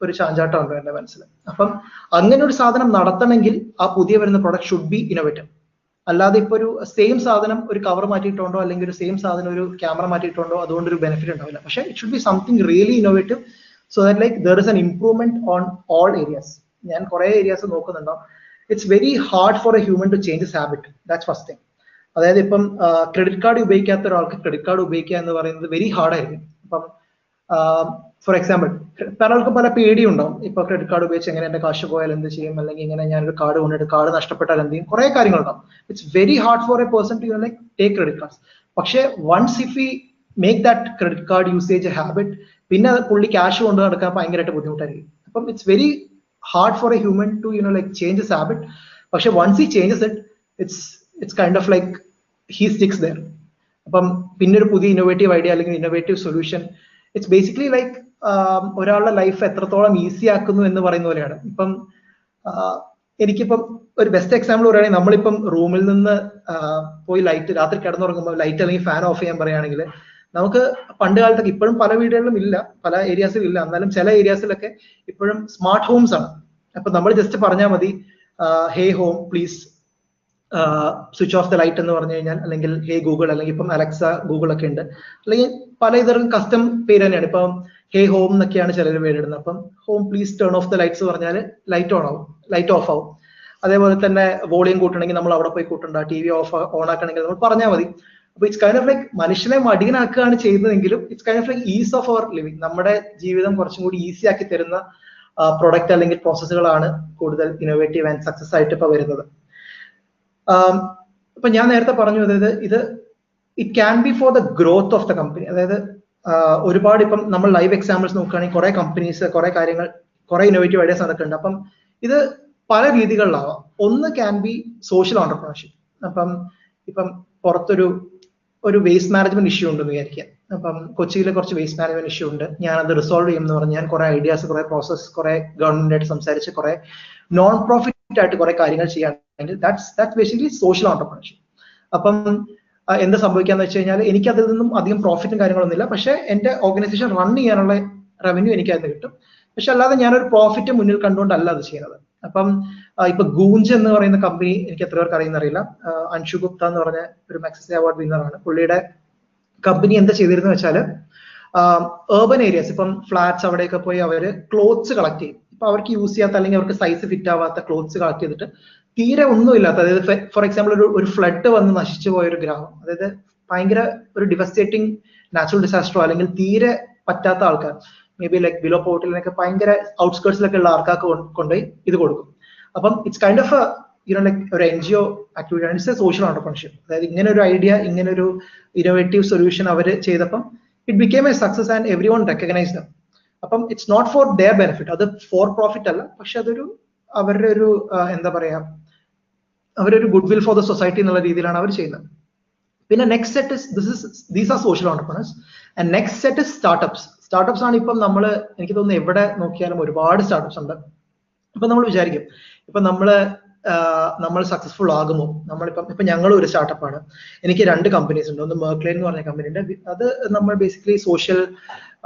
ഒരു ചാഞ്ചാട്ടം ഉണ്ട് എന്റെ മനസ്സിൽ. അപ്പം അങ്ങനെ ഒരു സാധനം നടത്തണമെങ്കിൽ ആ പുതിയ വരുന്ന പ്രോഡക്റ്റ് ഷുഡ് ബി ഇന്നോവേറ്റീവ്. അല്ലാതെ ഇപ്പൊ ഒരു സെയിം സാധനം ഒരു കവർ മാറ്റിയിട്ടുണ്ടോ അല്ലെങ്കിൽ ഒരു സെയിം സാധനം ഒരു ക്യാമറ മാറ്റിയിട്ടുണ്ടോ അതുകൊണ്ട് ഒരു ബെനിഫിറ്റ് ഉണ്ടാവില്ല. പക്ഷേ it should be something really innovative so that like there is an improvement on all areas. ഞാൻ കുറെ ഏരിയാസ് നോക്കുന്നുണ്ടാവും. It's very hard for a human to change his habit, that's first thing. അതായത് ഇപ്പം credit card ഉപയോഗിക്കാത്ത ഒരാൾക്ക് credit card ഉപയോഗിക്കുക എന്ന് പറയുന്നത് വെരി ഹാർഡായിരിക്കും. അപ്പം ഫോർ എക്സാമ്പിൾ പലർക്കും പല പേടിയും ഉണ്ടാവും. ഇപ്പൊ ക്രെഡിറ്റ് കാർഡ് ഉപയോഗിച്ച് എങ്ങനെ എന്റെ കാശ് പോയാൽ എന്ത് ചെയ്യും, അല്ലെങ്കിൽ ഇങ്ങനെ ഞാനൊരു കാർഡ് കൊണ്ടിട്ട് കാർഡ് നഷ്ടപ്പെട്ടാൽ എന്ത് ചെയ്യും, കുറെ കാര്യങ്ങളുണ്ടാവും. It's very hard for a person to like take credit cards. പക്ഷേ once if we make that credit card usage a habit, പിന്നെ പുള്ളി ക്യാഷ് കൊണ്ട് നടക്കാൻ ഭയങ്കരമായിട്ട് ബുദ്ധിമുട്ടായിരിക്കും. അപ്പം it's very hard for a human to like change his habit. പക്ഷെ once he changes it, it's kind of like he sticks there. അപ്പം പിന്നെ ഒരു പുതിയ ഇന്നോവേറ്റീവ് ഐഡിയ അല്ലെങ്കിൽ innovative solution, it's basically like ഒരാളുടെ ലൈഫ് എത്രത്തോളം ഈസി ആക്കുന്നു എന്ന് പറയുന്ന പോലെയാണ്. ഇപ്പം എനിക്കിപ്പം ഒരു ബെസ്റ്റ് എക്സാമ്പിൾ പറയുകയാണെങ്കിൽ, നമ്മളിപ്പം റൂമിൽ നിന്ന് പോയി ലൈറ്റ് രാത്രി കിടന്നുറങ്ങുമ്പോൾ ലൈറ്റ് അല്ലെങ്കിൽ ഫാൻ ഓഫ് ചെയ്യാൻ പറയുകയാണെങ്കിൽ, നമുക്ക് പണ്ട് കാലത്തൊക്കെ, ഇപ്പോഴും പല വീടുകളിലും ഇല്ല, പല ഏരിയാസിലും ഇല്ല, എന്നാലും ചില ഏരിയാസിലൊക്കെ ഇപ്പോഴും സ്മാർട്ട് ഹോംസ് ആണ്. അപ്പൊ നമ്മൾ ജസ്റ്റ് പറഞ്ഞാൽ മതി, hey home please switch off the light എന്ന് പറഞ്ഞു കഴിഞ്ഞാൽ, അല്ലെങ്കിൽ ഹേ ഗൂഗിൾ, അല്ലെങ്കിൽ ഇപ്പം അലക്സ ഗൂഗിൾ ഒക്കെ ഉണ്ട്, അല്ലെങ്കിൽ പല ഇതരം കസ്റ്റം പേര് തന്നെയാണ്. ഇപ്പം ഹേ ഹോം എന്നൊക്കെയാണ് ചിലർ പേരിടുന്നത്. അപ്പം home please turn off the lights പറഞ്ഞാൽ ലൈറ്റ് ഓൺ ആവും, ലൈറ്റ് ഓഫ് ആവും. അതേപോലെ തന്നെ വോളിയം കൂട്ടണമെങ്കിൽ നമ്മൾ അവിടെ പോയി കൂട്ടണ്ട, ടി വി ഓൺ ആക്കണമെങ്കിൽ നമ്മൾ പറഞ്ഞാൽ മതി. അപ്പൊ ഇറ്റ്സ് കൈൻഡ് ഓഫ് ലൈക്ക് മനുഷ്യനെ മടിയനാക്കുകയാണ് ചെയ്യുന്നതെങ്കിലും it's kind of like ease of our living. നമ്മുടെ ജീവിതം കുറച്ചും കൂടി ഈസി ആക്കി തരുന്ന പ്രൊഡക്റ്റ് അല്ലെങ്കിൽ പ്രോസസ്സുകളാണ് കൂടുതൽ ഇന്നോവേറ്റീവ് ആൻഡ് സക്സസ് ആയിട്ട് ഇപ്പൊ വരുന്നത്. ഇപ്പൊ ഞാൻ നേരത്തെ പറഞ്ഞു, അതായത് ഇത് it can B for the growth of the company. അതായത് ഒരുപാട് ഇപ്പം നമ്മൾ ലൈവ് എക്സാമ്പിൾസ് നോക്കുകയാണെങ്കിൽ കുറെ കമ്പനീസ്, കുറെ കാര്യങ്ങൾ, കുറെ ഇന്നോവേറ്റീവ് ഐഡിയാസ് നടക്കുന്നുണ്ട്. അപ്പം ഇത് പല രീതികളിലാവാം. ഒന്ന് ക്യാൻ ബി സോഷ്യൽ ഓണ്ടർപ്രണർഷിപ്പ്. അപ്പം ഇപ്പം പുറത്തൊരു വേസ്റ്റ് മാനേജ്മെന്റ് ഇഷ്യൂ ഉണ്ടെന്ന് വിചാരിക്കാം. അപ്പം കൊച്ചിയിലെ കുറച്ച് വേസ്റ്റ് മാനേജ്മെന്റ് ഇഷ്യൂ ഉണ്ട്, ഞാനത് റിസോൾവ് ചെയ്യുമെന്ന് പറഞ്ഞ് ഞാൻ കുറെ ഐഡിയാസ്, കുറെ പ്രോസസ്, കുറെ ഗവൺമെന്റായിട്ട് സംസാരിച്ച് കുറെ നോൺ പ്രോഫിറ്റ് ആയിട്ട് കുറെ കാര്യങ്ങൾ ചെയ്യുകയാണെങ്കിൽ ദാറ്റ്സ് ബേസിക്കലി സോഷ്യൽ ഓണ്ടർപ്രണർഷിപ്പ്. അപ്പം എന്താ സംഭവിക്കാന്ന് വെച്ച് കഴിഞ്ഞാൽ, എനിക്ക് അതിൽ നിന്നും അധികം പ്രോഫിറ്റും കാര്യങ്ങളൊന്നുമില്ല, പക്ഷെ എന്റെ ഓർഗനൈസേഷൻ റൺ ചെയ്യാനുള്ള റവന്യൂ എനിക്ക് അതിന് കിട്ടും. പക്ഷെ അല്ലാതെ ഞാനൊരു പ്രോഫിറ്റ് മുന്നിൽ കണ്ടുകൊണ്ടല്ല അത് ചെയ്യുന്നത്. അപ്പം ഇപ്പൊ ഗൂഞ്ച് എന്ന് പറയുന്ന കമ്പനി എനിക്ക് എത്ര പേർക്ക് അറിയുന്നറിയില്ല. അൻഷു ഗുപ്ത എന്ന് പറഞ്ഞ ഒരു മാക്സസെ അവാർഡ് വിന്നറാണ്. പുള്ളിയുടെ കമ്പനി എന്താ ചെയ്തിരുന്നു വെച്ചാല്, ഏർബൻ ഏരിയാസ്, ഇപ്പം ഫ്ലാറ്റ്സ് അവിടെയൊക്കെ പോയി അവര് ക്ലോത്ത്സ് കളക്ട് ചെയ്യും. ഇപ്പൊ അവർക്ക് യൂസ് ചെയ്യാത്ത അല്ലെങ്കിൽ അവർക്ക് സൈസ് ഫിറ്റ് ആവാത്ത ക്ലോത്ത്സ് കളക്ട് ചെയ്തിട്ട് തീരെ ഒന്നുമില്ലാത്ത, അതായത് ഫോർ എക്സാമ്പിൾ ഒരു ഫ്ലഡ് വന്ന് നശിച്ചു പോയ ഒരു ഗ്രാമം, അതായത് ഭയങ്കര ഒരു ഡിവസ്റ്റേറ്റിംഗ് നാച്ചുറൽ ഡിസാസ്റ്ററോ അല്ലെങ്കിൽ തീരെ പറ്റാത്ത ആൾക്കാർ, മേ ബി ലൈക്ക് ബിലോ പോർട്ടിലൊക്കെ ഭയങ്കര ഔട്ട്സ്കേർട്സിലൊക്കെ ഉള്ള ആൾക്കാർക്ക് കൊണ്ടുപോയി ഇത് കൊടുക്കും. അപ്പം ഇറ്റ്സ് കൈൻഡ് ഓഫ് ലൈക്ക് ഒരു NGO ആക്ടിവിറ്റി ആണ്. It's A social entrepreneurship. അതായത് ഇങ്ങനെ ഒരു ഐഡിയ, ഇങ്ങനെ ഒരു ഇന്നോവേറ്റീവ് സൊല്യൂഷൻ അവർ ചെയ്തപ്പം it became a success and every one recognise them. അപ്പം it's not for their benefit, അത് ഫോർ പ്രോഫിറ്റ് അല്ല, പക്ഷെ അതൊരു അവരുടെ ഒരു എന്താ പറയാ, അവരൊരു good will for the society എന്നുള്ള രീതിയിലാണ് അവർ ചെയ്യുന്നത്. പിന്നെ next set is these are social entrepreneurs and next set is startups. Startups ആണ് ഇപ്പം എനിക്ക് തോന്നുന്നു എവിടെ നോക്കിയാലും ഒരുപാട് സ്റ്റാർട്ടപ്സ് ഉണ്ട്. ഇപ്പൊ നമ്മൾ വിചാരിക്കും, ഇപ്പൊ നമ്മൾ സക്സസ്ഫുൾ ആകുമോ? ഇപ്പൊ ഞങ്ങളും ഒരു സ്റ്റാർട്ടപ്പാണ്. എനിക്ക് 2 കമ്പനീസ് ഉണ്ട്. ഒന്ന് Merclain എന്ന് പറഞ്ഞ കമ്പനി ഉണ്ട്. അത് നമ്മൾ ബേസിക്കലി സോഷ്യൽ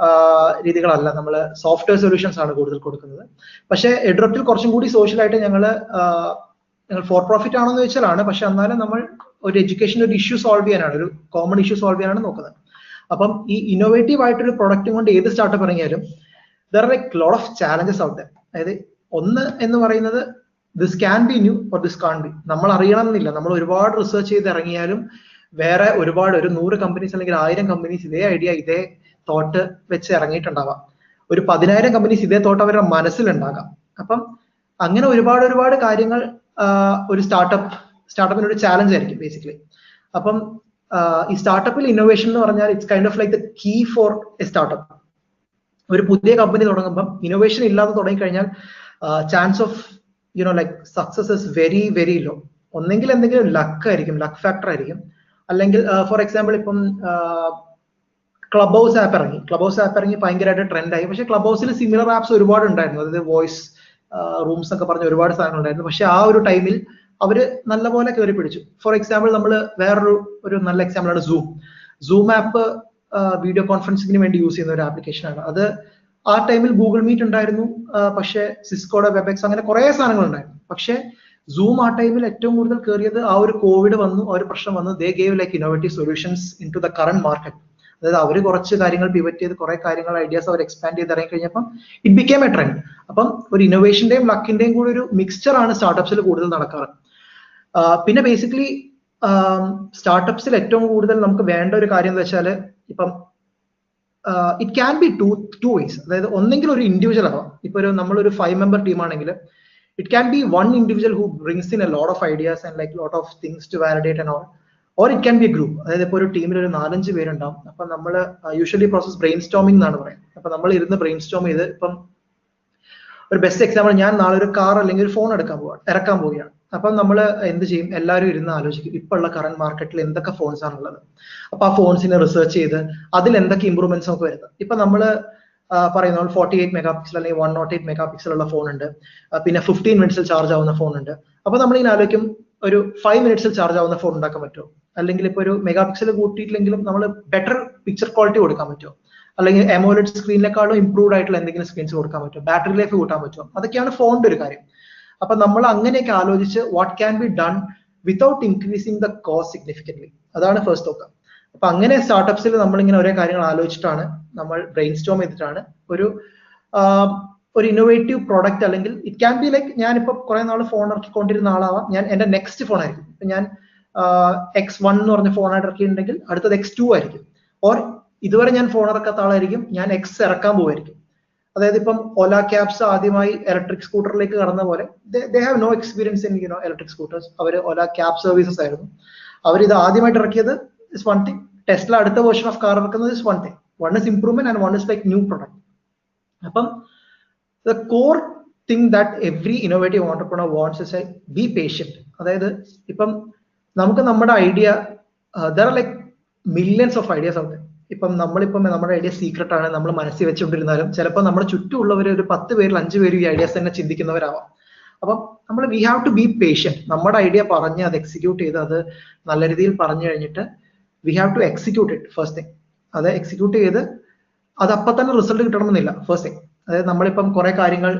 രീതികളല്ല, നമ്മൾ സോഫ്റ്റ്വെയർ സൊല്യൂഷൻസ് ആണ് കൂടുതൽ കൊടുക്കുന്നത്. പക്ഷെ എഡ്രപ്റ്റിൽ കുറച്ചും കൂടി സോഷ്യലായിട്ട് ഞങ്ങൾ ഫോർ പ്രോഫിറ്റ് ആണെന്ന് വെച്ചാലാണ്, പക്ഷെ എന്നാലും നമ്മൾ ഒരു എഡ്യൂക്കേഷൻ, ഒരു ഇഷ്യൂ സോൾവ് ചെയ്യാനാണ്, ഒരു കോമൺ ഇഷ്യൂ സോൾവ് ചെയ്യാനാണ് നോക്കുന്നത്. അപ്പം ഈ ഇന്നോവേറ്റീവ് ആയിട്ടൊരു പ്രൊഡക്റ്റും കൊണ്ട് ഏത് സ്റ്റാർട്ടപ്പ് ഇറങ്ങിയാലും there are like lot of challenges out there. അതായത് ഒന്ന് എന്ന് പറയുന്നത്, this can be new or this can be. നമ്മൾ അറിയണം എന്നില്ല, നമ്മൾ ഒരുപാട് റിസർച്ച് ചെയ്ത് ഇറങ്ങിയാലും വേറെ ഒരുപാട്, ഒരു 100 കമ്പനീസ് അല്ലെങ്കിൽ 1000 കമ്പനീസ് ഇതേ ഐഡിയ, ഇതേ തോട്ട് വെച്ച് ഇറങ്ങിയിട്ടുണ്ടാവാം. ഒരു 10,000 കമ്പനീസ് ഇതേ തോട്ട് അവരുടെ മനസ്സിലുണ്ടാകാം. അപ്പം അങ്ങനെ ഒരുപാട് കാര്യങ്ങൾ ഒരു സ്റ്റാർട്ടപ്പിന് ഒരു ചാലഞ്ച് ആയിരിക്കും ബേസിക്കലി. അപ്പം ഈ സ്റ്റാർട്ടപ്പിൽ ഇന്നോവേഷൻ എന്ന് പറഞ്ഞാൽ it's kind of like the key for a startup. ഒരു പുതിയ കമ്പനി തുടങ്ങുമ്പം ഇന്നോവേഷൻ ഇല്ലാതെ തുടങ്ങിക്കഴിഞ്ഞാൽ chance of like success is very very low. ഒന്നെങ്കിൽ എന്തെങ്കിലും ലക്ക് ആയിരിക്കും, ലക്ക് ഫാക്ടർ ആയിരിക്കും, അല്ലെങ്കിൽ ഫോർ എക്സാമ്പിൾ ഇപ്പം ക്ലബ് ഹൗസ് ആപ്പ് ഇറങ്ങി ഭയങ്കരമായിട്ട് ട്രെൻഡ് ആയി. പക്ഷെ ക്ലബ് ഹൗസിൽ സിമിലർ ആപ്സ് ഒരുപാട് ഉണ്ടായിരുന്നു, അതായത് വോയിസ് റൂംസ് ഒക്കെ പറഞ്ഞ ഒരുപാട് സാധനങ്ങൾ ഉണ്ടായിരുന്നു. പക്ഷെ ആ ഒരു ടൈമിൽ അവര് നല്ലപോലെ കയറി പിടിച്ചു. ഫോർ എക്സാമ്പിൾ നമ്മൾ വേറൊരു നല്ല എക്സാമ്പിൾ ആണ് സൂം ആപ്പ്. വീഡിയോ കോൺഫറൻസിങ്ങിന് വേണ്ടി യൂസ് ചെയ്യുന്ന ഒരു ആപ്ലിക്കേഷൻ ആണ് അത്. ആ ടൈമിൽ ഗൂഗിൾ മീറ്റ് ഉണ്ടായിരുന്നു, പക്ഷെ സിസ്കോയുടെ വെബെക്സ്, അങ്ങനെ കുറെ സാധനങ്ങൾ ഉണ്ടായിരുന്നു. പക്ഷെ സൂം ആ ടൈമിൽ ഏറ്റവും കൂടുതൽ കയറിയത് ആ ഒരു കോവിഡ് വന്നു, ആ ഒരു പ്രശ്നം വന്നു. They gave like innovative solutions in to the current market. അതായത് അവർ കുറച്ച് കാര്യങ്ങൾ പിവറ്റ് ചെയ്ത് കുറെ കാര്യങ്ങൾ ഐഡിയാസ് അവർ എക്സ്പാൻഡ് ചെയ്ത് ഇറങ്ങി കഴിഞ്ഞപ്പം ഇറ്റ് ബിക്കേം എ ട്രെൻഡ്. അപ്പം ഒരു ഇന്നോവേഷന്റെയും ലക്കിന്റെയും കൂടി ഒരു മിക്സ്ചർ ആണ് സ്റ്റാർട്ടപ്സിൽ കൂടുതൽ നടക്കാറ്. പിന്നെ ബേസിക്കലി സ്റ്റാർട്ടപ്സിൽ ഏറ്റവും കൂടുതൽ നമുക്ക് വേണ്ട ഒരു കാര്യം എന്ന് വെച്ചാൽ, ഇപ്പം it can be two ways. അതായത് ഒന്നെങ്കിൽ ഒരു ഇൻഡിവിജ്വൽ ആവാം. ഇപ്പൊ നമ്മളൊരു 5 member ടീം ആണെങ്കിൽ it can be one individual who brings in a lot of ideas and like lot of things to validate and all. Or it can be a group. അതായത് ഇപ്പോൾ ഒരു ടീമിൽ ഒരു 4-5 പേരുണ്ടാവും. അപ്പൊ നമ്മൾ യൂഷ്വലി പ്രോസസ് ബ്രെയിൻ സ്റ്റോമിംഗ് എന്നാണ് പറയുന്നത്. അപ്പൊ നമ്മൾ ഇരുന്ന് ബ്രെയിൻ സ്റ്റോം ചെയ്ത്, ഇപ്പം ഒരു ബെസ്റ്റ് എക്സാമ്പിൾ, ഞാൻ നാളെ ഒരു കാർ അല്ലെങ്കിൽ ഒരു ഫോൺ ഇറക്കാൻ പോവുകയാണ്. അപ്പം നമ്മൾ എന്ത് ചെയ്യും, എല്ലാവരും ഇരുന്ന് ആലോചിക്കും ഇപ്പൊ ഉള്ള കറന്റ് മാർക്കറ്റിൽ എന്തൊക്കെ ഫോൺസ് ആണുള്ളത്. അപ്പൊ ആ ഫോൺസിനെ റിസർച്ച് ചെയ്ത് അതിൽ എന്തൊക്കെ ഇമ്പ്രൂവ്മെന്റ്സ് നമുക്ക് വരുന്നത്. ഇപ്പൊ നമ്മള് പറയുന്ന 48 മെഗാ പിക്സൽ അല്ലെങ്കിൽ 108 മെഗാ പിക്സൽ ഉള്ള ഫോൺ ഉണ്ട്, പിന്നെ 15 മിനിറ്റ്സിൽ ചാർജ് ആവുന്ന ഫോൺ ഉണ്ട്. അപ്പൊ നമ്മൾ ഇങ്ങനെ ആലോചിക്കും ഒരു 5 മിനിറ്റ്സിൽ ചാർജ് ആവുന്ന ഫോൺ ഉണ്ടാക്കാൻ പറ്റുമോ, അല്ലെങ്കിൽ ഇപ്പൊ ഒരു മെഗാ പിക്സൽ കൂട്ടിയിട്ടില്ലെങ്കിലും നമ്മൾ ബെറ്റർ പിക്ചർ ക്വാളിറ്റി കൊടുക്കാൻ പറ്റുമോ, അല്ലെങ്കിൽ AMOLED സ്ക്രീനിനെക്കാളും ഇംപ്രൂവ്ഡ് ആയിട്ടുള്ള എന്തെങ്കിലും സ്ക്രീൻസ് കൊടുക്കാൻ പറ്റുമോ, ബാറ്ററി ലൈഫ് കൂട്ടാൻ പറ്റുമോ, അതൊക്കെയാണ് ഫോണിന്റെ ഒരു കാര്യം. അപ്പൊ നമ്മൾ അങ്ങനെയൊക്കെ ആലോചിച്ച് what can be done without increasing the cost significantly, അതാണ് ഫസ്റ്റ് നോക്കുക. അപ്പൊ അങ്ങനെ സ്റ്റാർട്ടപ്സിൽ നമ്മളിങ്ങനെ ഓരോ കാര്യങ്ങൾ ആലോചിച്ചിട്ടാണ്, നമ്മൾ ബ്രെയിൻ സ്റ്റോം ചെയ്തിട്ടാണ് ഒരു ഇന്നോവേറ്റീവ് പ്രോഡക്റ്റ്, അല്ലെങ്കിൽ ഇറ്റ് ക്യാൻ ബി ലൈക്ക് ഞാനിപ്പോ കുറെ നാൾ ഫോൺ ഇറക്കിക്കൊണ്ടിരുന്ന ആളാവാം, ഞാൻ എന്റെ നെക്സ്റ്റ് ഫോൺ ആയിരിക്കും. ഇപ്പൊ ഞാൻ X1 എന്ന് പറഞ്ഞ ഫോൺ ഇറക്കിയിട്ടുണ്ടെങ്കിൽ അടുത്തത് X2 ആയിരിക്കും. ഓർ ഇതുവരെ ഞാൻ ഫോൺ ഇറക്കാത്ത ആളായിരിക്കും, ഞാൻ X ഇറക്കാൻ പോവായിരിക്കും. അതായത് ഇപ്പം ഓല ക്യാബ്സ് ആദ്യമായി ഇലക്ട്രിക് സ്കൂട്ടറിലേക്ക് കടന്ന പോലെ they have no experience in electric scooters. അവർ ഓല ക്യാബ് സർവീസസ് ആയിരുന്നു. അവർ ഇത് ആദ്യമായിട്ട് ഇറക്കിയത് ഇസ് വൺ തിങ്. ടെസ്ല അടുത്ത വേർഷൻ ഓഫ് കാർ ഇറക്കുന്നത് is one thing. One is improvement and one is like new product. അപ്പം the core thing that every innovative entrepreneur wants is be patient. അതായത് ഇപ്പം നമുക്ക് നമ്മുടെ idea there are like millions of ideas out. ഇപ്പം നമ്മുടെ idea secret ആണ്, നമ്മൾ മനസ്സിൽ വെച്ചുകൊണ്ടിരുന്നാലും ചിലപ്പോൾ നമ്മുടെ ചുറ്റുമുള്ളവർ ഒരു 10 പേരിൽ 5 പേര് ഈ ഐഡിയാസ് തന്നെ ചിന്തിക്കുന്നവരാവാം. അപ്പം നമ്മൾ we have to be patient. നമ്മുടെ ഐഡിയ പറഞ്ഞ് അത് എക്സിക്യൂട്ട് ചെയ്ത് അത് നല്ല രീതിയിൽ പറഞ്ഞു കഴിഞ്ഞിട്ട് we have to execute it first thing. അത് എക്സിക്യൂട്ട് ചെയ്ത് അത് അപ്പം തന്നെ റിസൾട്ട് കിട്ടണമെന്നില്ല ഫസ്റ്റ് തിങ്. അതായത് നമ്മളിപ്പം കുറെ കാര്യങ്ങൾ,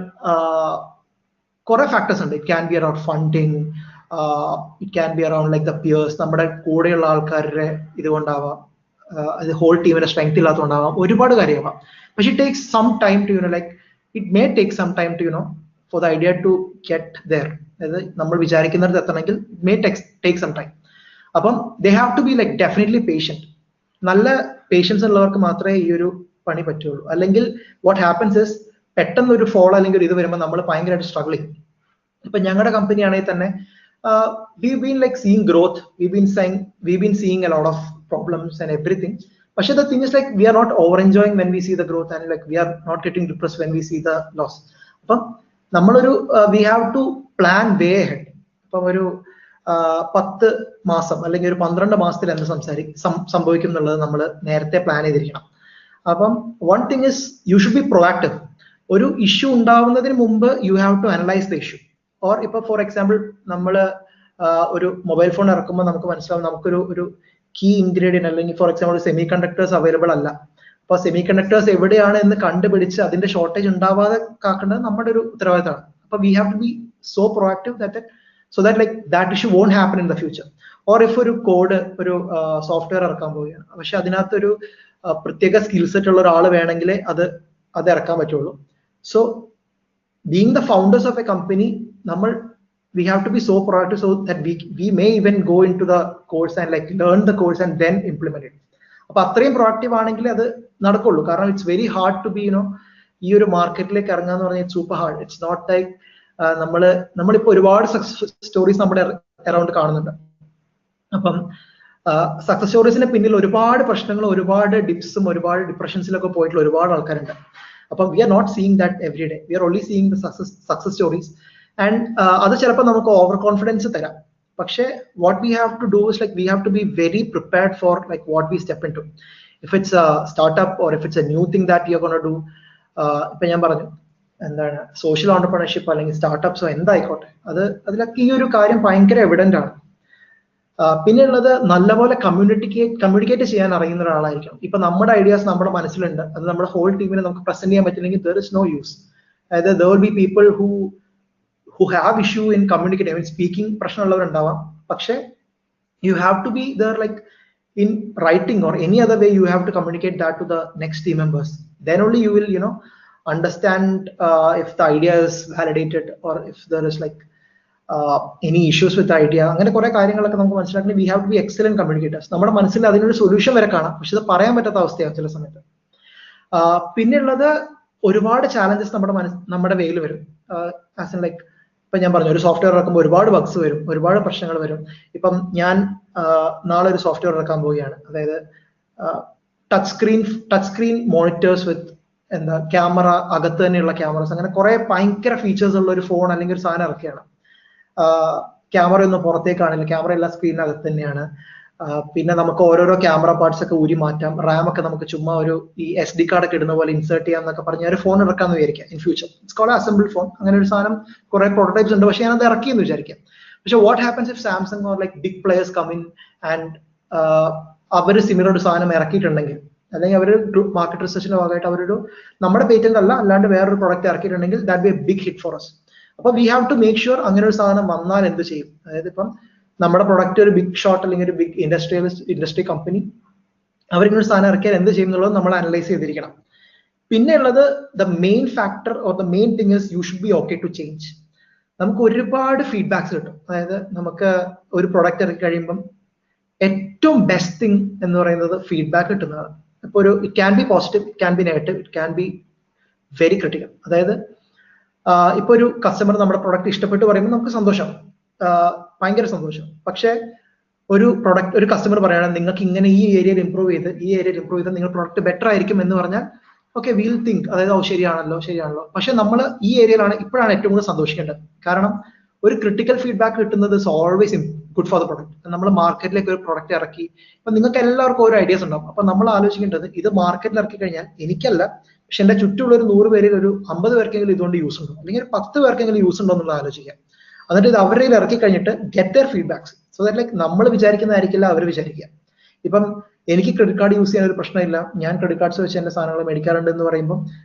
കുറെ ഫാക്ടേഴ്സ് ഉണ്ട്. It can be around funding, it can be around like the peers, നമ്മുടെ കൂടെയുള്ള ആൾക്കാരുടെ ഇതുകൊണ്ടാവാം, അത് ഹോൾ ടീമിന്റെ സ്ട്രെങ്ത് ഇല്ലാത്തതുകൊണ്ടാവാം, ഒരുപാട് കാര്യമാവാം. പക്ഷെ it takes some time to like it may take some time to for the idea to get there. അതായത് നമ്മൾ വിചാരിക്കുന്നിടത്ത് എത്തണമെങ്കിൽ it may take some time. അപ്പം they have to be like definitely patient. നല്ല patience ഉള്ളവർക്ക് മാത്രമേ ഈ ഒരു പണി പറ്റുള്ളൂ. അല്ലെങ്കിൽ വാട്ട് ഹാപ്പൻസ് ഇസ് പെട്ടെന്ന് ഒരു ഫോൾ അല്ലെങ്കിൽ ഒരു ഇത് വരുമ്പോൾ നമ്മൾ ഭയങ്കരമായിട്ട് സ്ട്രഗിൾ ചെയ്യും. ഇപ്പൊ ഞങ്ങളുടെ കമ്പനി ആണെങ്കിൽ തന്നെ we've been like seeing growth, we've been seeing a lot of problems and everything. But the thing is like we are not over enjoying when we see the growth, and like we are not getting depressed when we see the loss. Appo nammaloru we have to plan way ahead. Appo oru 10 മാസം അല്ലെങ്കിൽ ഒരു 12 മാസത്തിൽ എന്ത് സംഭവിക്കും എന്നുള്ളത് നമ്മൾ നേരത്തെ plan ചെയ്തിരിക്കണം. അപ്പം one thing is you should be proactive. ഒരു ഇഷ്യൂ ഉണ്ടാവുന്നതിന് മുമ്പ് you have to analyze the issue. Or ഇപ്പൊ ഫോർ എക്സാമ്പിൾ നമ്മൾ ഒരു മൊബൈൽ ഫോൺ ഇറക്കുമ്പോൾ നമുക്ക് മനസ്സിലാവും നമുക്കൊരു കീ ഇൻഗ്രീഡിയന്റ് അല്ലെങ്കിൽ for example semi conductors available അല്ല. അപ്പൊ സെമി കണ്ടക്ടേഴ്സ് എവിടെയാണ് എന്ന് കണ്ടുപിടിച്ച് അതിന്റെ ഷോർട്ടേജ് ഉണ്ടാവാതെ കാക്കേണ്ടത് നമ്മുടെ ഒരു ഉത്തരവാദിത്തമാണ്. അപ്പൊ we have to be so proactive so that like that issue won't happen in the future. Or if ഒരു കോഡ് ഒരു സോഫ്റ്റ്വെയർ ഇറക്കാൻ പോവുകയാണ്, പക്ഷെ അതിനകത്തൊരു പ്രത്യേക സ്കിൽ സെറ്റ് ഉള്ള ഒരാൾ വേണമെങ്കിൽ അത് ഇറക്കാൻ പറ്റുള്ളൂ. So being the founders of A company, we have to be so proactive so that we may even go into the course and like learn the course and then implement it. അപ്പൊ അത്രയും proactive ആണെങ്കിൽ അത് നടക്കുള്ളൂ. കാരണം it's very hard to be ഈ ഒരു മാർക്കറ്റിലേക്ക് ഇറങ്ങാന്ന് പറഞ്ഞാൽ it's super hard. It's not like നമ്മളിപ്പോ ഒരുപാട് സക്സസ് സ്റ്റോറീസ് നമ്മുടെ അറൗണ്ട് കാണുന്നുണ്ട്. അപ്പം സക്സസ് സ്റ്റോറീസിന് പിന്നിൽ ഒരുപാട് പ്രശ്നങ്ങളും ഒരുപാട് ഡിപ്സും ഒരുപാട് ഡിപ്രഷൻസിലൊക്കെ പോയിട്ടുള്ള ഒരുപാട് ആൾക്കാരുണ്ട്. അപ്പം we are not seeing that every day, we are only seeing the success stories. And അത് ചിലപ്പോൾ നമുക്ക് ഓവർ കോൺഫിഡൻസ് തരാം. പക്ഷേ what we have to do is like we have to be very prepared for like what we step in to. If it's a startup or if it's a new thing that you are gonna do. ഇപ്പൊ ഞാൻ പറഞ്ഞു എന്താണ് social entrepreneurship അല്ലെങ്കിൽ സ്റ്റാർട്ടപ്സോ എന്തായിക്കോട്ടെ, അതിലൊക്കെ ഈ ഒരു കാര്യം ഭയങ്കര എവിഡന്റ് ആണ്. പിന്നെ ഉള്ളത് നല്ലപോലെ കമ്മ്യൂണിക്കേറ്റ് ചെയ്യാൻ അറിയുന്ന ഒരാളായിരിക്കണം. ഇപ്പൊ നമ്മുടെ ഐഡിയാസ് നമ്മുടെ മനസ്സിലുണ്ട്, അത് നമ്മുടെ ഹോൾ ടീമിനെ നമുക്ക് പ്രസന്റ് ചെയ്യാൻ പറ്റില്ലെങ്കിൽ there is no use. അതായത് there will be people who have issue in communicating, I mean speaking പ്രശ്നമുള്ളവരുണ്ടാവാം. പക്ഷെ you have to be there like in writing or any other way you have to communicate that to the next team members. Then only you will understand if the idea is validated or if there is like any issues with the idea. അങ്ങനെ കുറെ കാര്യങ്ങളൊക്കെ നമുക്ക് മനസ്സിലാക്കി we have to be excellent communicators. നമ്മുടെ മനസ്സിൽ അതിനൊരു solution വരെ കാണാം, പക്ഷെ അത് പറയാൻ പറ്റാത്ത അവസ്ഥയാണ് ചില സമയത്ത്. പിന്നെ ഉള്ളത് ഒരുപാട് ചാലഞ്ചസ് നമ്മുടെ വേയിൽ വരും. ആസ് ഇൻ ലൈക്ക് ഇപ്പൊ ഞാൻ പറഞ്ഞു ഒരു സോഫ്റ്റ്വെയർ ഇറക്കുമ്പോൾ ഒരുപാട് ബഗ്സ് വരും, ഒരുപാട് പ്രശ്നങ്ങൾ വരും. ഇപ്പം ഞാൻ നാളെ ഒരു സോഫ്റ്റ്വെയർ ഇറക്കാൻ പോവുകയാണ്, അതായത് ടച്ച് സ്ക്രീൻ മോണിറ്റേഴ്സ് വിത്ത് ക്യാമറ, അകത്ത് തന്നെയുള്ള ക്യാമറസ്, അങ്ങനെ കുറെ ഭയങ്കര ഫീച്ചേഴ്സ് ഉള്ള ഒരു ഫോൺ അല്ലെങ്കിൽ ഒരു സാധനം ഇറക്കുകയാണ്. ക്യാമറ ഒന്നും പുറത്തേക്കാണില്ല, ക്യാമറ എല്ലാ സ്ക്രീനിനകത്ത് തന്നെയാണ്. പിന്നെ നമുക്ക് ഓരോരോ ക്യാമറ പാർട്സ് ഒക്കെ ഊരി മാറ്റാം, റാം ഒക്കെ നമുക്ക് ചുമ്മാ ഒരു ഈ SD കാർഡ് ഒക്കെ ഇടുന്ന പോലെ ഇൻസേർട്ട് ചെയ്യാം എന്നൊക്കെ പറഞ്ഞ ഒരു ഫോൺ ഇറക്കാന്ന് വിചാരിക്കാം in future. It's called assemble phone. അങ്ങനെ ഒരു സാധനം കുറെ പ്രോട്ടോടൈപ്സ് ഉണ്ട്, പക്ഷെ ഞാനത് ഇറക്കിയെന്ന് വിചാരിക്കാം. പക്ഷെ what happens if Samsung or like big players come in and അവർ സിമിലർ ഒരു സാധനം ഇറക്കിയിട്ടുണ്ടെങ്കിൽ, അല്ലെങ്കിൽ അവർ മാർക്കറ്റ് റിസർച്ചിന്റെ ഭാഗമായിട്ട് അവരൊരു നമ്മുടെ പേറ്റന്റ് അല്ല അല്ലാണ്ട് വേറൊരു പ്രൊഡക്റ്റ് ഇറക്കിയിട്ടുണ്ടെങ്കിൽ that be a big hit for us. അപ്പൊ we have to make sure അങ്ങനെ ഒരു സാധനം വന്നാൽ എന്ത് ചെയ്യും. അതായത് ഇപ്പം നമ്മുടെ പ്രൊഡക്റ്റ് ഒരു ബിഗ് ഷോട്ട് അല്ലെങ്കിൽ ഒരു ബിഗ് ഇൻഡസ്ട്രി കമ്പനി അവരിങ്ങനെ ഒരു സാധനം ഇറക്കിയാൽ എന്ത് ചെയ്യും എന്നുള്ളത് നമ്മൾ അനലൈസ് ചെയ്തിരിക്കണം. പിന്നെ ഉള്ളത് the main factor or the main thing is you should be okay to change. നമുക്ക് ഒരുപാട് ഫീഡ്ബാക്സ് കിട്ടും. അതായത് നമുക്ക് ഒരു പ്രൊഡക്റ്റ് ഇറക്കി കഴിയുമ്പം ഏറ്റവും ബെസ്റ്റ് തിങ് എന്ന് പറയുന്നത് ഫീഡ്ബാക്ക് കിട്ടുന്നതാണ്. ഇപ്പൊ ഒരു it can B positive, it can B negative, it can be very critical. അതായത് ഇപ്പൊ ഒരു കസ്റ്റമർ നമ്മുടെ പ്രൊഡക്റ്റ് ഇഷ്ടപ്പെട്ട് പറയുമ്പോൾ നമുക്ക് സന്തോഷം, ഭയങ്കര സന്തോഷം. പക്ഷെ ഒരു പ്രൊഡക്റ്റ് ഒരു കസ്റ്റമർ പറയുകയാണെങ്കിൽ നിങ്ങൾക്ക് ഇങ്ങനെ ഈ ഏരിയയിൽ ഇമ്പ്രൂവ് ചെയ്ത് നിങ്ങൾ പ്രൊഡക്റ്റ് ബെറ്റർ ആയിരിക്കും എന്ന് പറഞ്ഞാൽ ഓക്കെ വീൽ തിങ്ക്, അതായത് ശരിയാണല്ലോ. പക്ഷെ നമ്മൾ ഈ ഏരിയയിലാണ് ഇപ്പോഴാണ് ഏറ്റവും കൂടുതൽ സന്തോഷിക്കേണ്ടത്. കാരണം ഒരു ക്രിട്ടിക്കൽ ഫീഡ്ബാക്ക് കിട്ടുന്നത് is always good for the product. നമ്മൾ മാർക്കറ്റിലേക്ക് ഒരു പ്രൊഡക്റ്റ് ഇറക്കി, ഇപ്പൊ നിങ്ങൾക്ക് എല്ലാവർക്കും ഓരോ ഐഡിയാസ് ഉണ്ടാവും. അപ്പൊ നമ്മൾ ആലോചിക്കേണ്ടത് ഇത് മാർക്കറ്റിൽ ഇറക്കി കഴിഞ്ഞാൽ എനിക്കല്ല, പക്ഷെ എന്റെ ചുറ്റുമുള്ള ഒരു 100 പേരിൽ ഒരു 50 പേർക്കെങ്കിലും ഇതുകൊണ്ട് യൂസ് ഉണ്ടോ, അല്ലെങ്കിൽ 10 പേർക്കെങ്കിലും യൂസ് ഉണ്ടോ എന്നുള്ളത് ആലോചിക്കാം. എന്നിട്ട് ഇത് അവരുടെ ഇറക്കി കഴിഞ്ഞിട്ട് get their feedbacks. So that like നമ്മൾ വിചാരിക്കുന്നതായിരിക്കില്ല അവർ വിചാരിക്കുക. ഇപ്പം എനിക്ക് ക്രെഡിറ്റ് കാർഡ് യൂസ് ചെയ്യാൻ ഒരു പ്രശ്നമില്ല, ഞാൻ ക്രെഡിറ്റ് കാർഡ്സ് വെച്ച് എന്റെ സാധനങ്ങൾ മേടിക്കാറുണ്ട് എന്ന് പറയുമ്പോൾ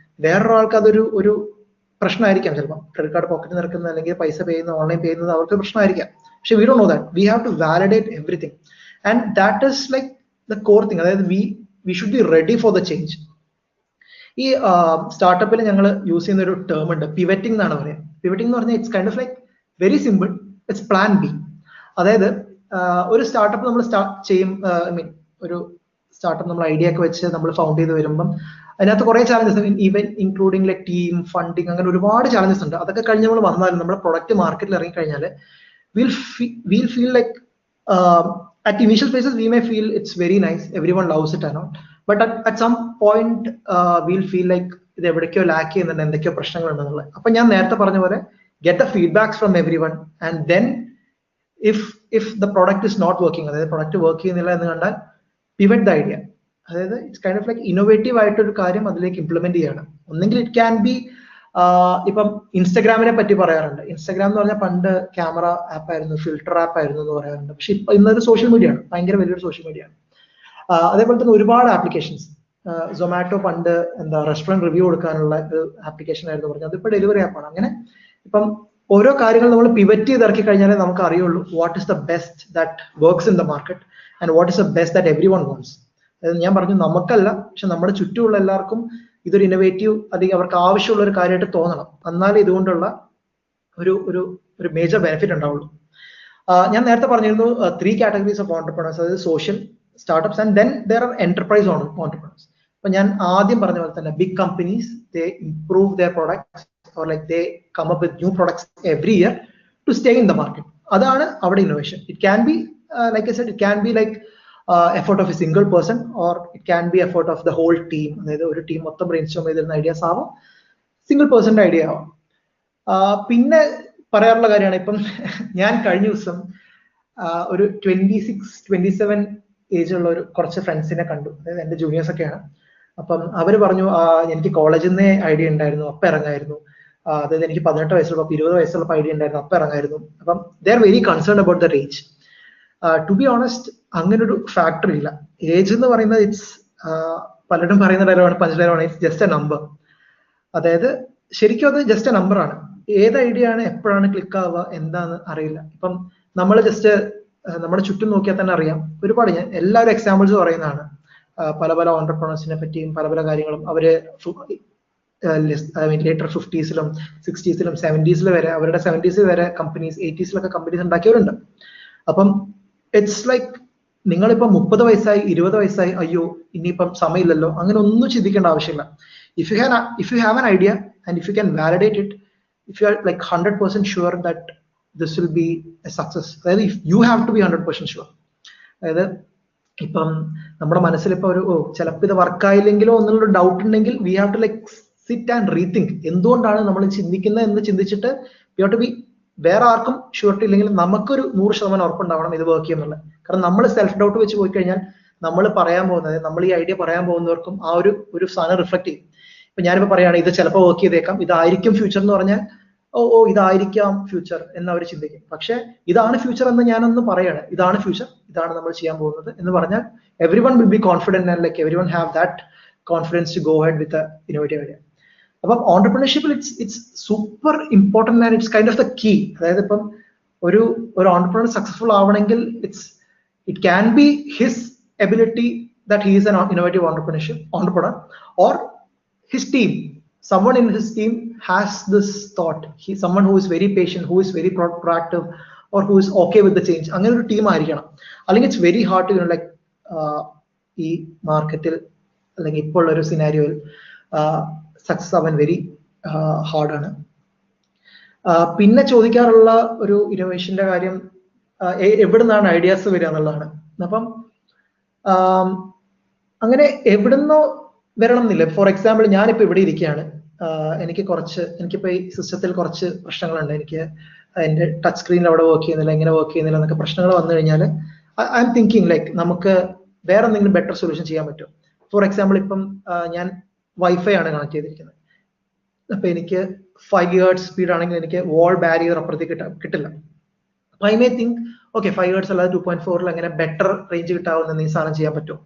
വേറൊരാൾക്ക് അതൊരു പ്രശ്നമായിരിക്കാം. ചിലപ്പോൾ ക്രെഡിറ്റ് കാർഡ് പോക്കറ്റിൽ നിൽക്കുന്നത് അല്ലെങ്കിൽ പൈസ ഓൺലൈൻ ചെയ്യുന്നത് അവർക്ക് പ്രശ്നമായിരിക്കാം. പക്ഷെ we don't know that. We have to validate everything and that is like the core thing. അതായത് we should be ready for the change. ഈ സ്റ്റാർട്ടപ്പിൽ ഞങ്ങൾ യൂസ് ചെയ്യുന്ന ഒരു ടേം ഉണ്ട്, പിവറ്റിംഗ് എന്നാണ് പറയുക. പിവറ്റിംഗ് എന്ന് പറഞ്ഞാൽ it's kind of like very simple, it's plan B. അതായത് ഒരു സ്റ്റാർട്ടപ്പ് നമ്മൾ സ്റ്റാർട്ട് ചെയ്യും, ഒരു സ്റ്റാർട്ടപ്പ് നമ്മൾ ഐഡിയ ഒക്കെ വെച്ച് നമ്മൾ ഫൗണ്ട് ചെയ്ത് വരുമ്പം അതിനകത്ത് കുറെ challenges, even including like team, funding, അങ്ങനെ ഒരുപാട് ചാലഞ്ചസ് ഉണ്ട്. അതൊക്കെ കഴിഞ്ഞ് നമ്മൾ വന്നാലും നമ്മുടെ പ്രൊഡക്റ്റ് മാർക്കറ്റിൽ ഇറങ്ങി കഴിഞ്ഞാൽ we'll feel like at initial phases we may feel it's very nice, everyone loves it and all, but at some point we'll feel like ഇത് എവിടേക്കോ ലാക്ക് ചെയ്യുന്നുണ്ട്, എന്തൊക്കെയോ പ്രശ്നങ്ങൾ ഉണ്ടെന്നുള്ളത്. അപ്പൊ ഞാൻ നേരത്തെ പറഞ്ഞ പോലെ get the feedbacks from everyone and then if the product is not working, അതായത് പ്രൊഡക്റ്റ് വർക്ക് ചെയ്യുന്നില്ല എന്ന് കണ്ടാൽ pivot the idea. അതായത് it's kind of like innovative ആയിട്ടൊരു കാര്യം അതിലേക്ക് ഇംപ്ലിമെന്റ് ചെയ്യണം. ഒന്നെങ്കിൽ ഇറ്റ് ക്യാൻ ബി ഇപ്പം ഇൻസ്റ്റഗ്രാമിനെ പറ്റി പറയാറുണ്ട്. ഇൻസ്റ്റഗ്രാം എന്ന് പറഞ്ഞാൽ പണ്ട് ക്യാമറ ആപ്പ് ആയിരുന്നു, ഫിൽട്ടർ ആപ്പ് ആയിരുന്നു എന്ന് പറയാറുണ്ട്. പക്ഷെ ഇന്നൊരു സോഷ്യൽ മീഡിയ ആണ്, ഭയങ്കര വലിയൊരു സോഷ്യൽ മീഡിയ ആണ്. അതേപോലെ തന്നെ ഒരുപാട് ആപ്ലിക്കേഷൻസ്, സൊമാറ്റോ പണ്ട് റെസ്റ്റോറന്റ് റിവ്യൂ കൊടുക്കാനുള്ള ഒരു ആപ്ലിക്കേഷൻ ആയിരുന്നു പറഞ്ഞത്, അതിപ്പോ ഡെലിവറി ആപ്പാണ്. അങ്ങനെ ഇപ്പം ഓരോ കാര്യങ്ങൾ നമ്മൾ പിവറ്റ് ചെയ്ത് ഇറക്കി കഴിഞ്ഞാലേ നമുക്ക് അറിയുള്ളൂ what is the best that works in the market and what is the best that every one wants. അതായത് ഞാൻ പറഞ്ഞു നമുക്കല്ല, പക്ഷെ നമ്മുടെ ചുറ്റുമുള്ള എല്ലാവർക്കും ഇതൊരു ഇന്നോവേറ്റീവ്, അല്ലെങ്കിൽ അവർക്ക് ആവശ്യമുള്ള ഒരു കാര്യമായിട്ട് തോന്നണം. എന്നാലേ ഇതുകൊണ്ടുള്ള ഒരു മേജർ ബെനിഫിറ്റ് ഉണ്ടാവുള്ളൂ. ഞാൻ നേരത്തെ പറഞ്ഞിരുന്നു 3 categories ഓഫ് ഓൺടർപ്രണേഴ്സ്, അതായത് social, startups and then there are enterprise entrepreneurs. അപ്പൊ ഞാൻ ആദ്യം പറഞ്ഞ പോലെ തന്നെ big companies they improve their products or like they come up with new products every year to stay in the market. അതാണ് അവിടെ innovation. It can be like I said, it can be like effort of a single person or it can be effort of the whole team. അതായത് ഒരു team മൊത്തം ബ്രെയിൻസ്റ്റോം ചെയ്തിരുന്ന ideas ആവാം, single പേഴ്സന്റെ idea ആവാം. പിന്നെ പറയാറുള്ള കാര്യമാണ്, ഇപ്പം ഞാൻ കഴിഞ്ഞ ദിവസം ഒരു 26-27 ഏജുള്ള ഒരു കുറച്ച് ഫ്രണ്ട്സിനെ കണ്ടു. അതായത് എന്റെ ജൂനിയേഴ്സ് ഒക്കെയാണ്. അപ്പം അവര് പറഞ്ഞു എനിക്ക് കോളേജിൽ നിന്നേ ഐഡിയ ഉണ്ടായിരുന്നു, അപ്പം ഇറങ്ങായിരുന്നു. അതായത് എനിക്ക് 18 വയസ്സുള്ളപ്പോൾ 20 വയസ്സുള്ളപ്പോൾ ഐഡിയ ഉണ്ടായിരുന്നു, അപ്പം ഇറങ്ങായിരുന്നു. അപ്പം they are very concern about the age. To be honest അങ്ങനെ ഒരു ഫാക്ടർ ഇല്ല. ഏജ് എന്ന് പറയുന്നത് ഇറ്റ്സ് പലരും പറയുന്ന ഡയലോഗാണ്, പഞ്ചഡയലോഗാണ്, ഇറ്റ്സ് ജസ്റ്റ് എ നമ്പർ. അതായത് ശരിക്കും അത് ജസ്റ്റ് എ നമ്പർ ആണ്. ഏത് ഐഡിയ ആണ് എപ്പോഴാണ് ക്ലിക്ക് ആവുക എന്താന്ന് അറിയില്ല. ഇപ്പം നമ്മൾ ജസ്റ്റ് നമ്മുടെ ചുറ്റും നോക്കിയാൽ തന്നെ അറിയാം. ഒരുപാട് ഞാൻ എല്ലാവരും എക്സാമ്പിൾസ് പറയുന്നതാണ്. പല പല ഓൺടർപ്രണേഴ്സിനെ പറ്റിയും പല പല കാര്യങ്ങളും അവര് ലേറ്റർ 50s-ലും 60s-ലും 70s-ലും വരെ, അവരുടെ 70s വരെ കമ്പനീസ്, 80s-ലൊക്കെ കമ്പനീസ് ഉണ്ടാക്കിയവരുണ്ട്. അപ്പം ഇറ്റ്സ് ലൈക്ക് നിങ്ങളിപ്പോ 30 വയസ്സായി 20 വയസ്സായി അയ്യോ ഇനിയിപ്പം സമയമില്ലല്ലോ, അങ്ങനെ ഒന്നും ചിന്തിക്കേണ്ട ആവശ്യമില്ല. If you have an idea and if you can validate it, if you are like 100% sure that this will be a success, അതായത് you have to be 100% sure. അതായത് ഇപ്പം നമ്മുടെ മനസ്സിൽ ഇപ്പൊ ചിലപ്പോൾ ഇത് വർക്കായില്ലെങ്കിലോ എന്നുള്ളൊരു ഡൗട്ട് ഉണ്ടെങ്കിൽ we have to like sit and rethink എന്തുകൊണ്ടാണ് നമ്മൾ ചിന്തിക്കുന്നത് എന്ന് ചിന്തിച്ചിട്ട് we have to be വേറെ ആർക്കും ഷുവർട്ടി ഇല്ലെങ്കിൽ നമുക്കൊരു 100% ഉറപ്പുണ്ടാവണം ഇത് വർക്ക് ചെയ്യുന്നുള്ളത്. കാരണം നമ്മൾ സെൽഫ് ഡൗട്ട് വെച്ച് പോയി കഴിഞ്ഞാൽ നമ്മൾ പറയാൻ പോകുന്നത്, നമ്മൾ ഈ ഐഡിയ പറയാൻ പോകുന്നവർക്കും ആ ഒരു സാധനം റിഫ്ലക്ട് ചെയ്യും. ഇപ്പൊ ഞാനിപ്പോ പറയുകയാണ് ഇത് ചിലപ്പോൾ വർക്ക് ചെയ്തേക്കാം, ഇതായിരിക്കും ഫ്യൂച്ചർ എന്ന് പറഞ്ഞാൽ ഓ ഇതായിരിക്കാം ഫ്യൂച്ചർ എന്ന് അവർ ചിന്തിക്കും. പക്ഷെ ഇതാണ് ഫ്യൂച്ചർ എന്ന് ഞാനൊന്ന് പറയാണ്, ഇതാണ് ഫ്യൂച്ചർ, ഇതാണ് നമ്മൾ ചെയ്യാൻ പോകുന്നത് എന്ന് പറഞ്ഞാൽ everyone will be confident and like everyone have that confidence to go ahead with the innovative idea. അപ്പം entrepreneurship it's super important and it's kind of the key. അതായത് ഇപ്പം ഒരു entrepreneur successful ആവണമെങ്കിൽ it can be his ability that he is an innovative entrepreneur or his team. Someone in his team has this thought. Someone who is very patient, who is very proactive, or who is okay with the change. അങ്ങനെ ഒരു team ആയിരിക്കണം. അല്ലെങ്കിൽ it's very hard to like ഈ മാർക്കറ്റിൽ അല്ലെങ്കിൽ ഇപ്പോൾ ഒരു സിനാരിയോയിൽ success ആവാൻ വെരി ഹാർഡാണ്. പിന്നെ ചോദിക്കാറുള്ള ഒരു ഇന്നോവേഷന്റെ കാര്യം എവിടെ നിന്നാണ് ഐഡിയാസ് വരിക എന്നുള്ളതാണ്. അപ്പം അങ്ങനെ എവിടുന്നോ വരണം എന്നില്ല. ഫോർ എക്സാമ്പിൾ ഞാനിപ്പോൾ ഇവിടെ ഇരിക്കുകയാണ്, എനിക്കിപ്പോൾ ഈ സിസ്റ്റത്തിൽ കുറച്ച് പ്രശ്നങ്ങളുണ്ട്, എനിക്ക് എൻ്റെ ടച്ച് സ്ക്രീനിൽ അവിടെ വർക്ക് ചെയ്യുന്നില്ല, ഇങ്ങനെ വർക്ക് ചെയ്യുന്നില്ല എന്നൊക്കെ പ്രശ്നങ്ങൾ വന്നു കഴിഞ്ഞാൽ ഐ എം തിങ്കിങ് ലൈക്ക് നമുക്ക് വേറെ എന്തെങ്കിലും ബെറ്റർ സൊല്യൂഷൻ ചെയ്യാൻ പറ്റും. ഫോർ എക്സാമ്പിൾ ഇപ്പം ഞാൻ വൈഫൈ ആണ് കണക്ട് ചെയ്തിരിക്കുന്നത്. അപ്പൊ എനിക്ക് 5 GHz സ്പീഡ് ആണെങ്കിൽ എനിക്ക് വാൾ ബാരിയർ അപ്പുറത്തേക്ക് കിട്ടില്ല. അപ്പൊ I may think okay 5 GHz അല്ലാതെ 2.4 അങ്ങനെ ബെറ്റർ റേഞ്ച് കിട്ടാവുന്ന ഈ സാധനം ചെയ്യാൻ പറ്റും.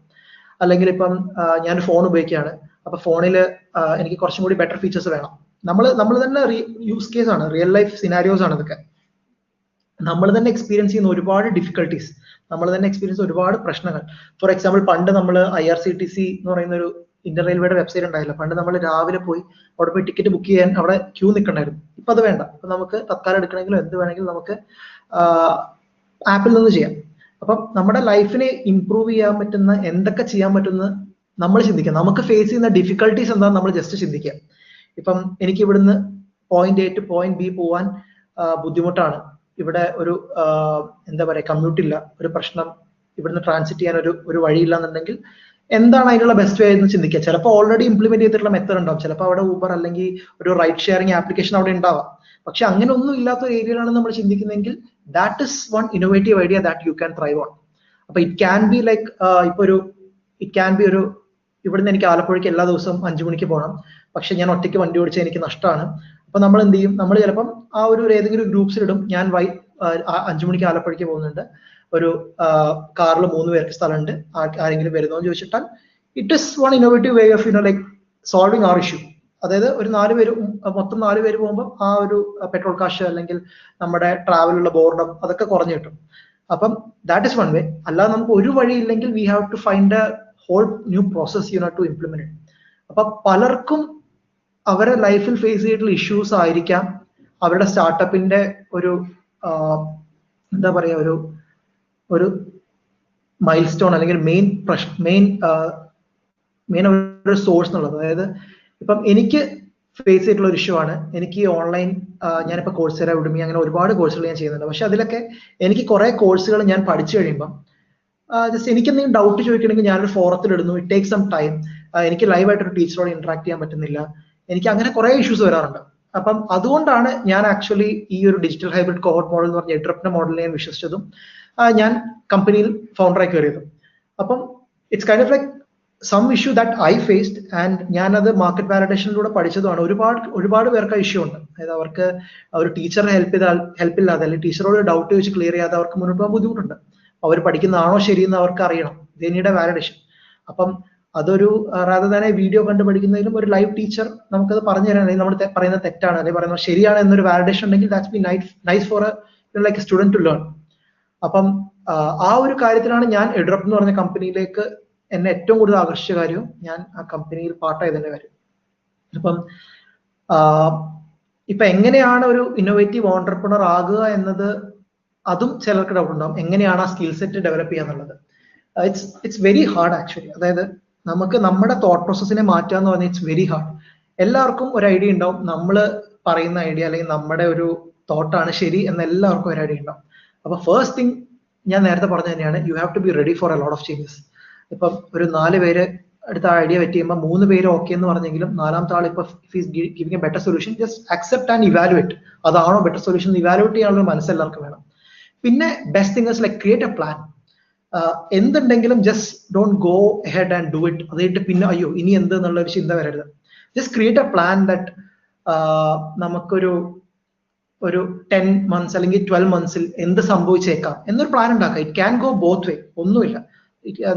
അല്ലെങ്കിൽ ഇപ്പം ഞാൻ ഫോൺ ഉപയോഗിക്കുകയാണ്, അപ്പൊ ഫോണിൽ എനിക്ക് കുറച്ചും കൂടി ബെറ്റർ ഫീച്ചേഴ്സ് വേണം. നമ്മൾ തന്നെ യൂസ് കേസ് ആണ്, റിയൽ ലൈഫ് സിനാരിയോസ് ആണ് ഇതൊക്കെ. നമ്മൾ തന്നെ എക്സ്പീരിയൻസ് ചെയ്യുന്ന ഒരുപാട് ഡിഫിക്കൽട്ടീസ്, നമ്മൾ തന്നെ എക്സ്പീരിയൻസ് ഒരുപാട് പ്രശ്നങ്ങൾ. ഫോർ എക്സാമ്പിൾ പണ്ട് നമ്മൾ IRCTC എന്ന് പറയുന്ന ഒരു ഇന്ത്യൻ റെയിൽവേയുടെ വെബ്സൈറ്റ് ഉണ്ടായില്ല. പണ്ട് നമ്മൾ രാവിലെ പോയി അവിടെ പോയി ടിക്കറ്റ് ബുക്ക് ചെയ്യാൻ അവിടെ ക്യൂ നിൽക്കണ്ടായിരുന്നു. ഇപ്പൊ അത് വേണ്ട. ഇപ്പൊ നമുക്ക് തത്കാലം എടുക്കണമെങ്കിലും എന്ത് വേണമെങ്കിലും നമുക്ക് ആപ്പിൽ നിന്ന് ചെയ്യാം. അപ്പം നമ്മുടെ ലൈഫിനെ ഇംപ്രൂവ് ചെയ്യാൻ പറ്റുന്ന എന്തൊക്കെ ചെയ്യാൻ പറ്റുന്ന നമ്മൾ ചിന്തിക്കാം. നമുക്ക് ഫേസ് ചെയ്യുന്ന ഡിഫിക്കൽട്ടീസ് എന്താണെന്ന് നമ്മൾ ജസ്റ്റ് ചിന്തിക്കാം. ഇപ്പം എനിക്ക് ഇവിടുന്ന് point A to point B പോവാൻ ബുദ്ധിമുട്ടാണ്, ഇവിടെ ഒരു എന്താ പറയുക കമ്മ്യൂട്ട് ഇല്ല, ഒരു പ്രശ്നം, ഇവിടുന്ന് ട്രാൻസിറ്റ് ചെയ്യാൻ ഒരു വഴിയില്ല എന്നുണ്ടെങ്കിൽ എന്താണ് അതിനുള്ള ബെസ്റ്റ് വേ എന്ന് ചിന്തിക്കുക. ചിലപ്പോൾ ഓൾറെഡി ഇംപ്ലിമെന്റ് ചെയ്തിട്ടുള്ള മെത്തേഡ് ഉണ്ടാവും, ചിലപ്പോൾ അവിടെ ഊബർ അല്ലെങ്കിൽ ഒരു റൈഡ് ഷെയറിംഗ് ആപ്ലിക്കേഷൻ അവിടെ ഉണ്ടാവാം. പക്ഷെ അങ്ങനെ ഒന്നും ഇല്ലാത്ത ഒരു ഏരിയയിലാണ് നമ്മൾ ചിന്തിക്കുന്നതെങ്കിൽ that is one innovative idea that you can thrive on. അപ്പൊ ഇറ്റ് ക്യാൻ ബി ലൈക്ക് ഒരു ഇവിടുന്ന് എനിക്ക് ആലപ്പുഴയ്ക്ക് എല്ലാ ദിവസവും 5 മണിക്ക് പോകണം, പക്ഷെ ഞാൻ ഒറ്റയ്ക്ക് വണ്ടി ഓടിച്ചാൽ എനിക്ക് നഷ്ടമാണ്. അപ്പൊ നമ്മൾ എന്ത് ചെയ്യും, നമ്മൾ ചിലപ്പം ആ ഏതെങ്കിലും ഗ്രൂപ്പ്സിലിടും, ഞാൻ 5 മണിക്ക് ആലപ്പുഴയ്ക്ക് പോകുന്നുണ്ട്, ഒരു കാറിൽ 3 പേർക്ക് സ്ഥലമുണ്ട്, ആരെങ്കിലും വരുന്നോ എന്ന് ചോദിച്ചിട്ടാൽ it is one innovative way of like solving our issue. അതായത് ഒരു 4 പേര് മൊത്തം 4 പേര് പോകുമ്പോൾ ആ ഒരു പെട്രോൾ കാശ് അല്ലെങ്കിൽ നമ്മുടെ ട്രാവലുള്ള ബോർഡം അതൊക്കെ കുറഞ്ഞു കിട്ടും. അപ്പം ദാറ്റ് ഇസ് വൺ വേ. അല്ലാതെ നമുക്ക് ഒരു വഴി ഇല്ലെങ്കിൽ we have to find a whole new process to implement. അപ്പൊ പലർക്കും അവരുടെ ലൈഫിൽ ഫേസ് ചെയ്തിട്ടുള്ള ഇഷ്യൂസ് ആയിരിക്കാം അവരുടെ സ്റ്റാർട്ടപ്പിന്റെ ഒരു എന്താ പറയാ ഒരു മൈൽ സ്റ്റോൺ അല്ലെങ്കിൽ മെയിൻ ഒരു സോഴ്സ് എന്നുള്ളത്. അതായത് ഇപ്പം എനിക്ക് ഫേസ് ചെയ്തിട്ടുള്ള ഒരു ഇഷ്യൂ ആണ്, എനിക്ക് ഓൺലൈൻ ഞാനിപ്പോൾ കോഴ്സെറ, ഉഡമി അങ്ങനെ ഒരുപാട് കോഴ്സുകൾ ഞാൻ ചെയ്യുന്നുണ്ട്. പക്ഷെ അതിലൊക്കെ എനിക്ക് കുറെ കോഴ്സുകൾ ഞാൻ പഠിച്ചു കഴിയുമ്പം ജസ്റ്റ് എനിക്ക് എന്തെങ്കിലും ഡൗട്ട് ചോദിക്കണമെങ്കിൽ ഞാനൊരു ഫോറത്തിൽ ഇടുന്നു, ഇറ്റ് ടേക്ക് സം ടൈം, എനിക്ക് ലൈവായിട്ട് ഒരു ടീച്ചറോട് ഇന്ററാക്ട് ചെയ്യാൻ പറ്റുന്നില്ല, എനിക്ക് അങ്ങനെ കുറെ ഇഷ്യൂസ് വരാറുണ്ട്. അപ്പം അതുകൊണ്ടാണ് ഞാൻ ആക്ച്വലി ഈ ഒരു ഡിജിറ്റൽ ഹൈബ്രിഡ് കോഹോർട്ട് മോഡൽ എന്ന് പറഞ്ഞ എഡ്രപ്റ്റ് മോഡൽ ഞാൻ വിശ്വസിച്ചതും ഞാൻ കമ്പനിയിൽ ഫൗണ്ടറായി കയറിയതും. അപ്പം it's kind of like some issue that I faced and ഞാനത് മാർക്കറ്റ് വാലിഡേഷനിലൂടെ പഠിച്ചതുമാണ്. ഒരുപാട് പേർക്ക് ഇഷ്യൂ ഉണ്ട്. അതായത് അവർക്ക് ഒരു ടീച്ചറിനെ ഹെൽപ്പില്ലാതെ അല്ലെങ്കിൽ ടീച്ചറോട് ഡൗട്ട് ചോദിച്ച് ക്ലിയർ ചെയ്യാതെ അവർക്ക് മുന്നോട്ട് പോകാൻ ബുദ്ധിമുട്ടുണ്ട്. അവർ പഠിക്കുന്നതാണോ ശരിയെന്ന് അവർക്ക് അറിയണം, ദേ നീഡ് എ വാലിഡേഷൻ. അപ്പം അതൊരു റാദർ ദാൻ വീഡിയോ കണ്ട് പഠിക്കുന്നതിലും ഒരു ലൈവ് ടീച്ചർ നമുക്കത് പറഞ്ഞു തരാൻ, അല്ലെങ്കിൽ നമ്മൾ പറയുന്നത് തെറ്റാണ് അല്ലെങ്കിൽ പറയുന്നത് ശരിയാണ് എന്നൊരു വാലിഡേഷൻ ഉണ്ടെങ്കിൽ that's be nice for like a student to learn. അപ്പം ആ ഒരു കാര്യത്തിലാണ് ഞാൻ എഡ്രപ്റ്റ് എന്ന് പറഞ്ഞ കമ്പനിയിലേക്ക് എന്നെ ഏറ്റവും കൂടുതൽ ആകർഷിച്ച കാര്യവും ഞാൻ ആ കമ്പനിയിൽ പാർട്ടായതിന്റെ കാര്യം. അപ്പം ഇപ്പൊ എങ്ങനെയാണ് ഒരു ഇന്നോവേറ്റീവ് ഓൺട്രപ്രണർ ആകുക എന്നത് അതും ചിലർക്ക് ഡൗട്ട് ഉണ്ടാവും. എങ്ങനെയാണ് ആ സ്കിൽ സെറ്റ് ഡെവലപ്പ് ചെയ്യുക എന്നുള്ളത്. It's very hard actually. അതായത് നമുക്ക് നമ്മുടെ തോട്ട് പ്രോസസ്സിനെ മാറ്റുക എന്ന് പറഞ്ഞാൽ ഇറ്റ്സ് വെരി ഹാർഡ്. എല്ലാവർക്കും ഒരു ഐഡിയ ഉണ്ടാവും, നമ്മൾ പറയുന്ന ഐഡിയ അല്ലെങ്കിൽ നമ്മുടെ ഒരു തോട്ടാണ് ശരി എന്ന് എല്ലാവർക്കും ഒരു ഐഡിയ ഉണ്ടാവും. അപ്പൊ ഫസ്റ്റ് തിങ് ഞാൻ നേരത്തെ പറഞ്ഞ തന്നെയാണ്, you have to be ready for a lot of changes. ഇപ്പം ഒരു 4 പേര് അടുത്ത ഐഡിയ വെച്ച് ചെയ്യുമ്പോൾ 3 പേര് ഓക്കെ എന്ന് പറഞ്ഞെങ്കിലും 4ാമത്തെ ആൾ ഇപ്പൊ giving a better solution, just accept and evaluate. അതാണോ ബെറ്റർ സൊല്യൂഷൻ ഇവാലുവേറ്റ് ചെയ്യാനുള്ള മനസ്സെല്ലാവർക്കും വേണം. പിന്നെ best thing is like create a plan. എന്തുണ്ടെങ്കിലും just don't go head and do it. അത് കഴിഞ്ഞിട്ട് പിന്നെ അയ്യോ ഇനി എന്ത് എന്നുള്ള ഒരു ചിന്ത വരരുത്. Just create a plan that നമുക്കൊരു 10 months അല്ലെങ്കിൽ 12 months എന്ത് സംഭവിച്ചേക്കാം എന്നൊരു പ്ലാൻ ഉണ്ടാക്കാം. It can go both way. ഒന്നുമില്ല,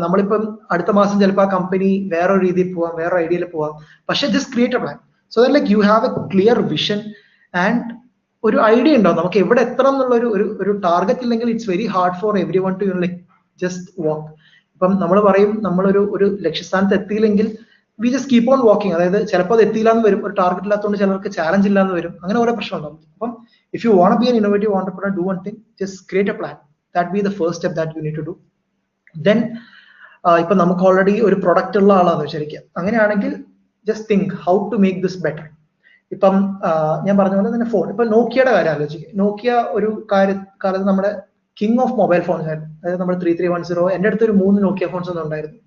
നമ്മളിപ്പം അടുത്ത മാസം ചിലപ്പോൾ ആ കമ്പനി വേറൊരു രീതിയിൽ പോവാം, വേറെ ഐഡിയയിൽ പോവാം. പക്ഷെ just create a plan so that like you have a clear vision and ഒരു ഐഡിയ ഉണ്ടാവും നമുക്ക് എവിടെ എത്തണം എന്നുള്ള ഒരു ടാർഗറ്റ് ഇല്ലെങ്കിൽ it's very hard for every one to like just walk. ഇപ്പം നമ്മൾ പറയും നമ്മളൊരു ലക്ഷ്യസ്ഥാനത്ത് എത്തിയില്ലെങ്കിൽ we just keep on walking. അതായത് ചിലപ്പോൾ അത് എത്തിയില്ല എന്ന് വരും, ഒരു ടാർഗറ്റ് ഇല്ലാത്തതുകൊണ്ട് ചിലർക്ക് ചാലഞ്ച് ഇല്ലാന്ന് വരും, അങ്ങനെ ഓരോ പ്രശ്നം ഉണ്ടാവും. അപ്പം if you want to be an innovative entrepreneur, do one thing, just create a plan. That be the first step that you need to do. Then ഇപ്പൊ നമുക്ക് ഓൾറെഡി ഒരു പ്രൊഡക്റ്റ് ഉള്ള ആളാന്ന് വിചാരിക്കുക, അങ്ങനെയാണെങ്കിൽ just think how to make this better. ഇപ്പം ഞാൻ പറഞ്ഞ പോലെ തന്നെ ഫോൺ, ഇപ്പൊ നോക്കിയയുടെ കാര്യം ആലോചിക്കുക. നോക്കിയ ഒരു കാലത്ത് നമ്മുടെ കിങ് ഓഫ് മൊബൈൽ ഫോൺസ് ആയിരുന്നു. അതായത് നമ്മൾ 3310, എൻ്റെ അടുത്ത് ഒരു 3 നോക്കിയ ഫോൺസ് ഒന്നും ഉണ്ടായിരുന്നു.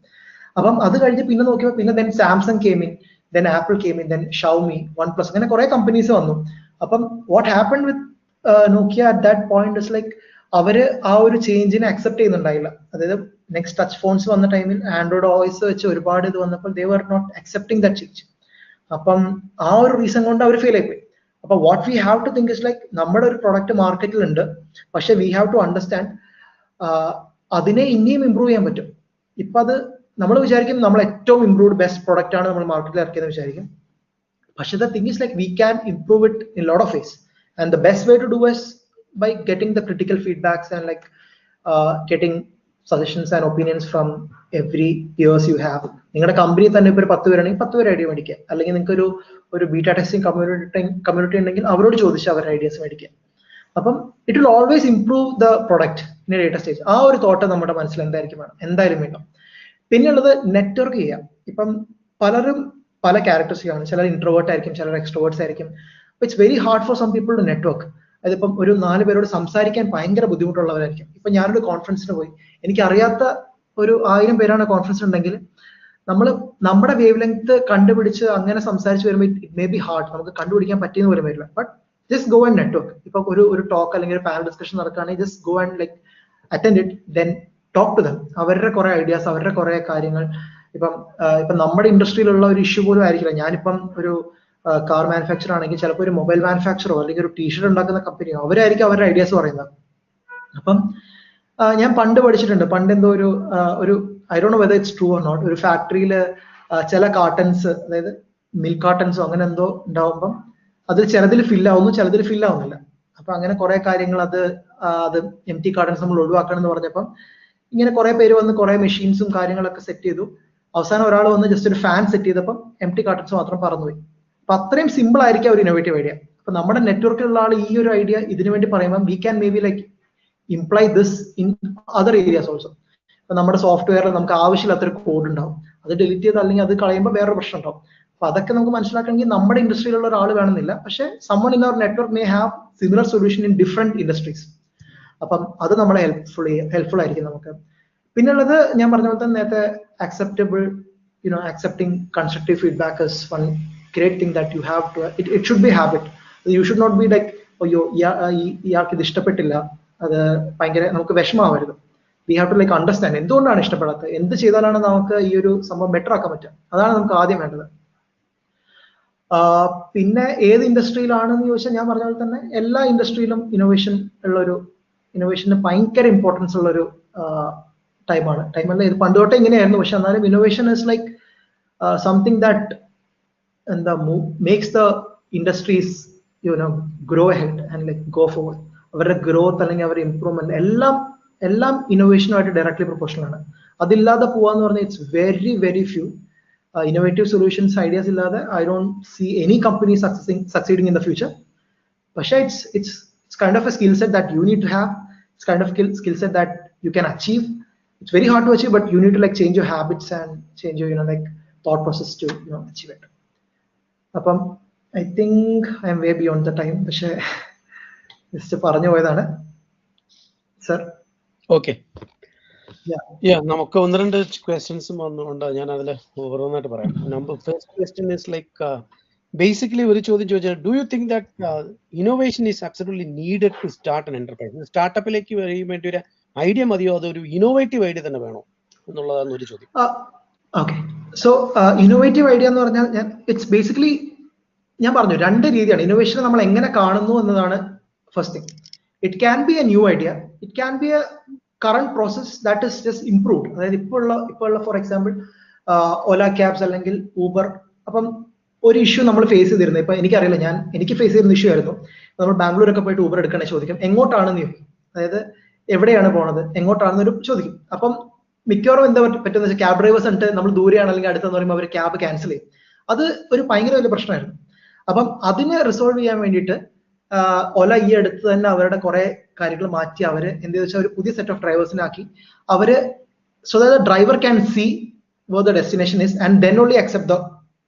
അപ്പം അത് കഴിഞ്ഞ് പിന്നെ നോക്കിയപ്പോൾ പിന്നെ then Samsung came in, then apple came in, then Xiaomi, one plus, അങ്ങനെ കുറെ കമ്പനീസ് വന്നു. അപ്പം what happened with Nokia at that point is like അവര് ആ ഒരു ചേഞ്ചിനെ അക്സെപ്റ്റ് ചെയ്യുന്നുണ്ടായില്ല. അതായത് നെക്സ്റ്റ് ടച്ച് ഫോൺസ് വന്ന ടൈമിൽ ആൻഡ്രോയിഡ് ഓയിസ് വെച്ച് ഒരുപാട് ഇത് വന്നപ്പോൾ they were not accepting that change. അപ്പം ആ ഒരു റീസൺ കൊണ്ട് അവർ ഫെയിൽ ആയിപ്പോയി. അപ്പൊ what we have to think is like നമ്മുടെ ഒരു പ്രൊഡക്റ്റ് മാർക്കറ്റിൽ ഉണ്ട്, പക്ഷെ വി ഹാവ് ടു അണ്ടർസ്റ്റാൻഡ് അതിനെ ഇനിയും ഇമ്പ്രൂവ് ചെയ്യാൻ പറ്റും. ഇപ്പൊ അത് നമ്മൾ വിചാരിക്കും നമ്മൾ ഏറ്റവും ഇംപ്രൂവ്ഡ് ബെസ്റ്റ് പ്രൊഡക്റ്റ് ആണ് നമ്മൾ മാർക്കറ്റിൽ ഇറക്കിയെന്ന് വിചാരിക്കും. പക്ഷെ the thing is like we can improve it in a lot of ways, and the best way to do is by getting the critical feedbacks and like getting suggestions and opinions from every peers you have. നിങ്ങളുടെ company തന്നെ ഇപ്പോൾ 10 പേരാണെങ്കിൽ 10 പേര് idea മേടിക്കുക, അല്ലെങ്കിൽ നിങ്ങൾക്ക് ഒരു beta testing community ഉണ്ടെങ്കിൽ അവരോട് ചോദിച്ച് അവരുടെ ഐഡിയാസ് മേടിക്കുക. അപ്പം it will always improve the product in A later stage. ആ ഒരു തോട്ട് നമ്മുടെ മനസ്സിൽ എന്തായാലും വേണം. പിന്നെയുള്ളത് നെറ്റ്വർക്ക് ചെയ്യാം. ഇപ്പം പലരും പല ക്യാരക്ടേഴ്സ് ആണ്, ചിലർ ഇൻട്രോവേർട്ട് ആയിരിക്കും, ചിലർ എക്സ്ട്രോവേർട്സ് ആയിരിക്കും. It's very hard for some people to network. അതിപ്പം ഒരു 4 പേരോട് സംസാരിക്കാൻ ഭയങ്കര ബുദ്ധിമുട്ടുള്ളവരായിരിക്കും. ഇപ്പൊ ഞാനൊരു കോൺഫറൻസിന് പോയി, എനിക്ക് അറിയാത്ത ഒരു 1000 പേരാണ് കോൺഫറൻസ് ഉണ്ടെങ്കിൽ നമ്മൾ നമ്മുടെ വേവ് ലെങ്ത് കണ്ടുപിടിച്ച് അങ്ങനെ സംസാരിച്ച് വരുമ്പോൾ ഇറ്റ് മേ ബി ഹാർഡ്, നമുക്ക് കണ്ടുപിടിക്കാൻ പറ്റിയെന്ന് പോലും വരില്ല. But just go and network. ഇപ്പൊ ഒരു ടോക്ക് അല്ലെങ്കിൽ ഒരു പാനൽ ഡിസ്കഷൻ നടക്കുകയാണെങ്കിൽ just go and like attend it, then talk to them. അവരുടെ കുറെ ഐഡിയാസ്, അവരുടെ കുറെ കാര്യങ്ങൾ. ഇപ്പം നമ്മുടെ ഇൻഡസ്ട്രിയിലുള്ള ഒരു ഇഷ്യൂ പോലും ആയിരിക്കില്ല. ഞാനിപ്പം ഒരു കാർ മാനുഫാക്ചർ ആണെങ്കിൽ ചിലപ്പോൾ ഒരു മൊബൈൽ മാനുഫാക്ചറോ അല്ലെങ്കിൽ ഒരു ടീഷർട്ട് ഉണ്ടാക്കുന്ന കമ്പനിയോ അവരായിരിക്കും അവരുടെ ഐഡിയാസ് പറയുന്നത്. അപ്പം ഞാൻ പണ്ട് പഠിച്ചിട്ടുണ്ട്, പണ്ട് എന്തോ ഒരു I don't know whether it's true or not, ഒരു ഫാക്ടറിയിൽ ചില കാർട്ടൺസ്, അതായത് മിൽക്ക് കാർട്ടൺസോ അങ്ങനെ എന്തോ ഉണ്ടാവുമ്പം അതിൽ ചിലതിൽ ഫില്ലാവുന്നു, ചിലതിൽ ഫില്ലാവുന്നില്ല. അപ്പൊ അങ്ങനെ കുറെ കാര്യങ്ങൾ അത് എം ടി കാർട്ടൺസ് നമ്മൾ ഒഴിവാക്കണം എന്ന് പറഞ്ഞപ്പം ഇങ്ങനെ കുറെ പേര് വന്ന് കുറെ മെഷീൻസും കാര്യങ്ങളൊക്കെ സെറ്റ് ചെയ്തു. അവസാനം ഒരാൾ വന്ന് ജസ്റ്റ് ഒരു ഫാൻ സെറ്റ് ചെയ്തപ്പം എം ടി കാർട്ടൺസ് മാത്രം പറന്നുപോയി. അപ്പൊ അത്രയും സിമ്പിൾ ആയിരിക്കും ഒരു ഇന്നോവേറ്റീവ് ഐഡിയ. അപ്പൊ നമ്മുടെ നെറ്റ്വർക്കിലുള്ള ആൾ ഈ ഒരു ഐഡിയ ഇതിനു വേണ്ടി പറയുമ്പോൾ we can may be like imply this in other areas also. ഇപ്പൊ നമ്മുടെ സോഫ്റ്റ്വെയറിൽ നമുക്ക് ആവശ്യമില്ലാത്തൊരു കോഡ് ഉണ്ടാവും, അത് ഡിലീറ്റ് ചെയ്ത് അല്ലെങ്കിൽ അത് കളയുമ്പോൾ വേറൊരു പ്രശ്നം ഉണ്ടാവും. അപ്പൊ അതൊക്കെ നമുക്ക് മനസ്സിലാക്കണമെങ്കിൽ നമ്മുടെ ഇൻഡസ്ട്രിയിലുള്ള ഒരാൾ വേണമെന്നില്ല, പക്ഷെ someone in our network may have similar solution in different industries. അപ്പം അത് നമ്മളെ ഹെൽപ്ഫുൾ ആയിരിക്കും നമുക്ക്. പിന്നുള്ളത് ഞാൻ പറഞ്ഞ പോലെ തന്നെ നേരത്തെ accepting constructive feedback is one great thing that you have to, it should be habit. You should not be like അയ്യോ ഇയാൾക്ക് ഇത് ഇഷ്ടപ്പെട്ടില്ല, അത് ഭയങ്കര നമുക്ക് വിഷമാവരുത്. We have to like understand എന്തുകൊണ്ടാണ് ഇഷ്ടപ്പെടാത്തത്, എന്ത് ചെയ്താലാണ് നമുക്ക് ഈ ഒരു സംഭവം ബെറ്റർ ആക്കാൻ പറ്റുക, അതാണ് നമുക്ക് ആദ്യം വേണ്ടത്. പിന്നെ ഏത് ഇൻഡസ്ട്രിയിലാണെന്ന് ചോദിച്ചാൽ ഞാൻ പറഞ്ഞ പോലെ തന്നെ എല്ലാ ഇൻഡസ്ട്രിയിലും ഇന്നോവേഷന് ഭയങ്കര ഇമ്പോർട്ടൻസ് ഉള്ളൊരു ടൈമല്ല ഇത് പണ്ട് തൊട്ടേ ഇങ്ങനെയായിരുന്നു. പക്ഷെ എന്നാലും innovation is like something that എന്താ makes the industries grow ahead and like go forward. അവരുടെ ഗ്രോത്ത് അല്ലെങ്കിൽ അവരുടെ ഇംപ്രൂവ്മെന്റ് എല്ലാം ഇന്നോവേഷനുമായിട്ട് ഡയറക്ട്ലി പ്രൊപ്പോർഷണൽ ആണ്. അതില്ലാതെ പോവാന്ന് പറഞ്ഞാൽ it's very very few innovative solutions ideas illade I don't see any company succeeding in the future. But it's kind of a skill set that you need to have. It's kind of skill set that you can achieve. It's very hard to achieve, but you need to like change your habits and change your like thought process to achieve it. Appam I think I am way beyond the time, പക്ഷേ just പറഞ്ഞു പോയതാണ് sir. Okay, നമുക്ക് ഒന്ന് രണ്ട് ക്വസ്റ്റ്യൻസും വന്നുകൊണ്ട് ഞാൻ അതിൽ ഓരോന്നായിട്ട് പറയാം. First question is like basically ഒരു ചോദ്യം ചോദിച്ചാൽ, do you think that innovation is absolutely needed to start an enterprise? സ്റ്റാർട്ടപ്പിലേക്ക് വരാൻ വേണ്ടി ഒരു ഐഡിയ മതിയോ, അതൊരു ഇന്നോവേറ്റീവ് ഐഡിയ തന്നെ വേണോ എന്നുള്ളതാണ് ഒരു ചോദ്യം. ഓക്കെ, സോ ഇന്നോവേറ്റീവ് ഐഡിയ എന്ന് പറഞ്ഞാൽ ഇറ്റ്സ് ബേസിക്കലി ഞാൻ പറഞ്ഞു രണ്ട് രീതിയാണ്. ഇന്നോവേഷൻ നമ്മൾ എങ്ങനെ കാണുന്നു എന്നതാണ് first thing. It can be A new idea, it can be A current process that is just improved. അതായത് ഇപ്പോൾ ഉള്ള ഫോർ എക്സാമ്പിൾ ഓല ക്യാബ്സ് അല്ലെങ്കിൽ ഊബർ. അപ്പം ഒരു ഇഷ്യൂ നമ്മൾ ഫേസ് ചെയ്തിരുന്നത്, ഇപ്പൊ എനിക്കറിയില്ല, എനിക്ക് ഫേസ് ചെയ്യുന്ന ഇഷ്യൂ ആയിരുന്നു. നമ്മൾ ബാംഗ്ലൂരൊക്കെ പോയിട്ട് ഊബർ എടുക്കണേ ചോദിക്കും, എങ്ങോട്ടാണെന്ന് ചോദിക്കും. അതായത് എവിടെയാണ് പോണത്, എങ്ങോട്ടാണെന്നൊരു ചോദിക്കും. അപ്പം മിക്കവാറും എന്താ പറ്റുന്ന വെച്ചാൽ ക്യാബ് ഡ്രൈവേഴ്സ് ഉണ്ട്, നമ്മൾ ദൂരെയാണ് അല്ലെങ്കിൽ അടുത്തെന്ന് പറയുമ്പോൾ അവർ ക്യാബ് ക്യാൻസൽ ചെയ്യും. അത് ഒരു ഭയങ്കര വലിയ പ്രശ്നമായിരുന്നു. അപ്പം അതിനെ റിസോൾവ് ചെയ്യാൻ വേണ്ടിയിട്ട് ഓല ഈ അടുത്ത് തന്നെ അവരുടെ കുറെ കാര്യങ്ങൾ മാറ്റി അവര് എന്ത് വെച്ചാൽ ഒരു പുതിയ സെറ്റ് ഓഫ് ഡ്രൈവേഴ്സിനെ ആക്കി. അവര് so that driver can see where the destination is and then only accept the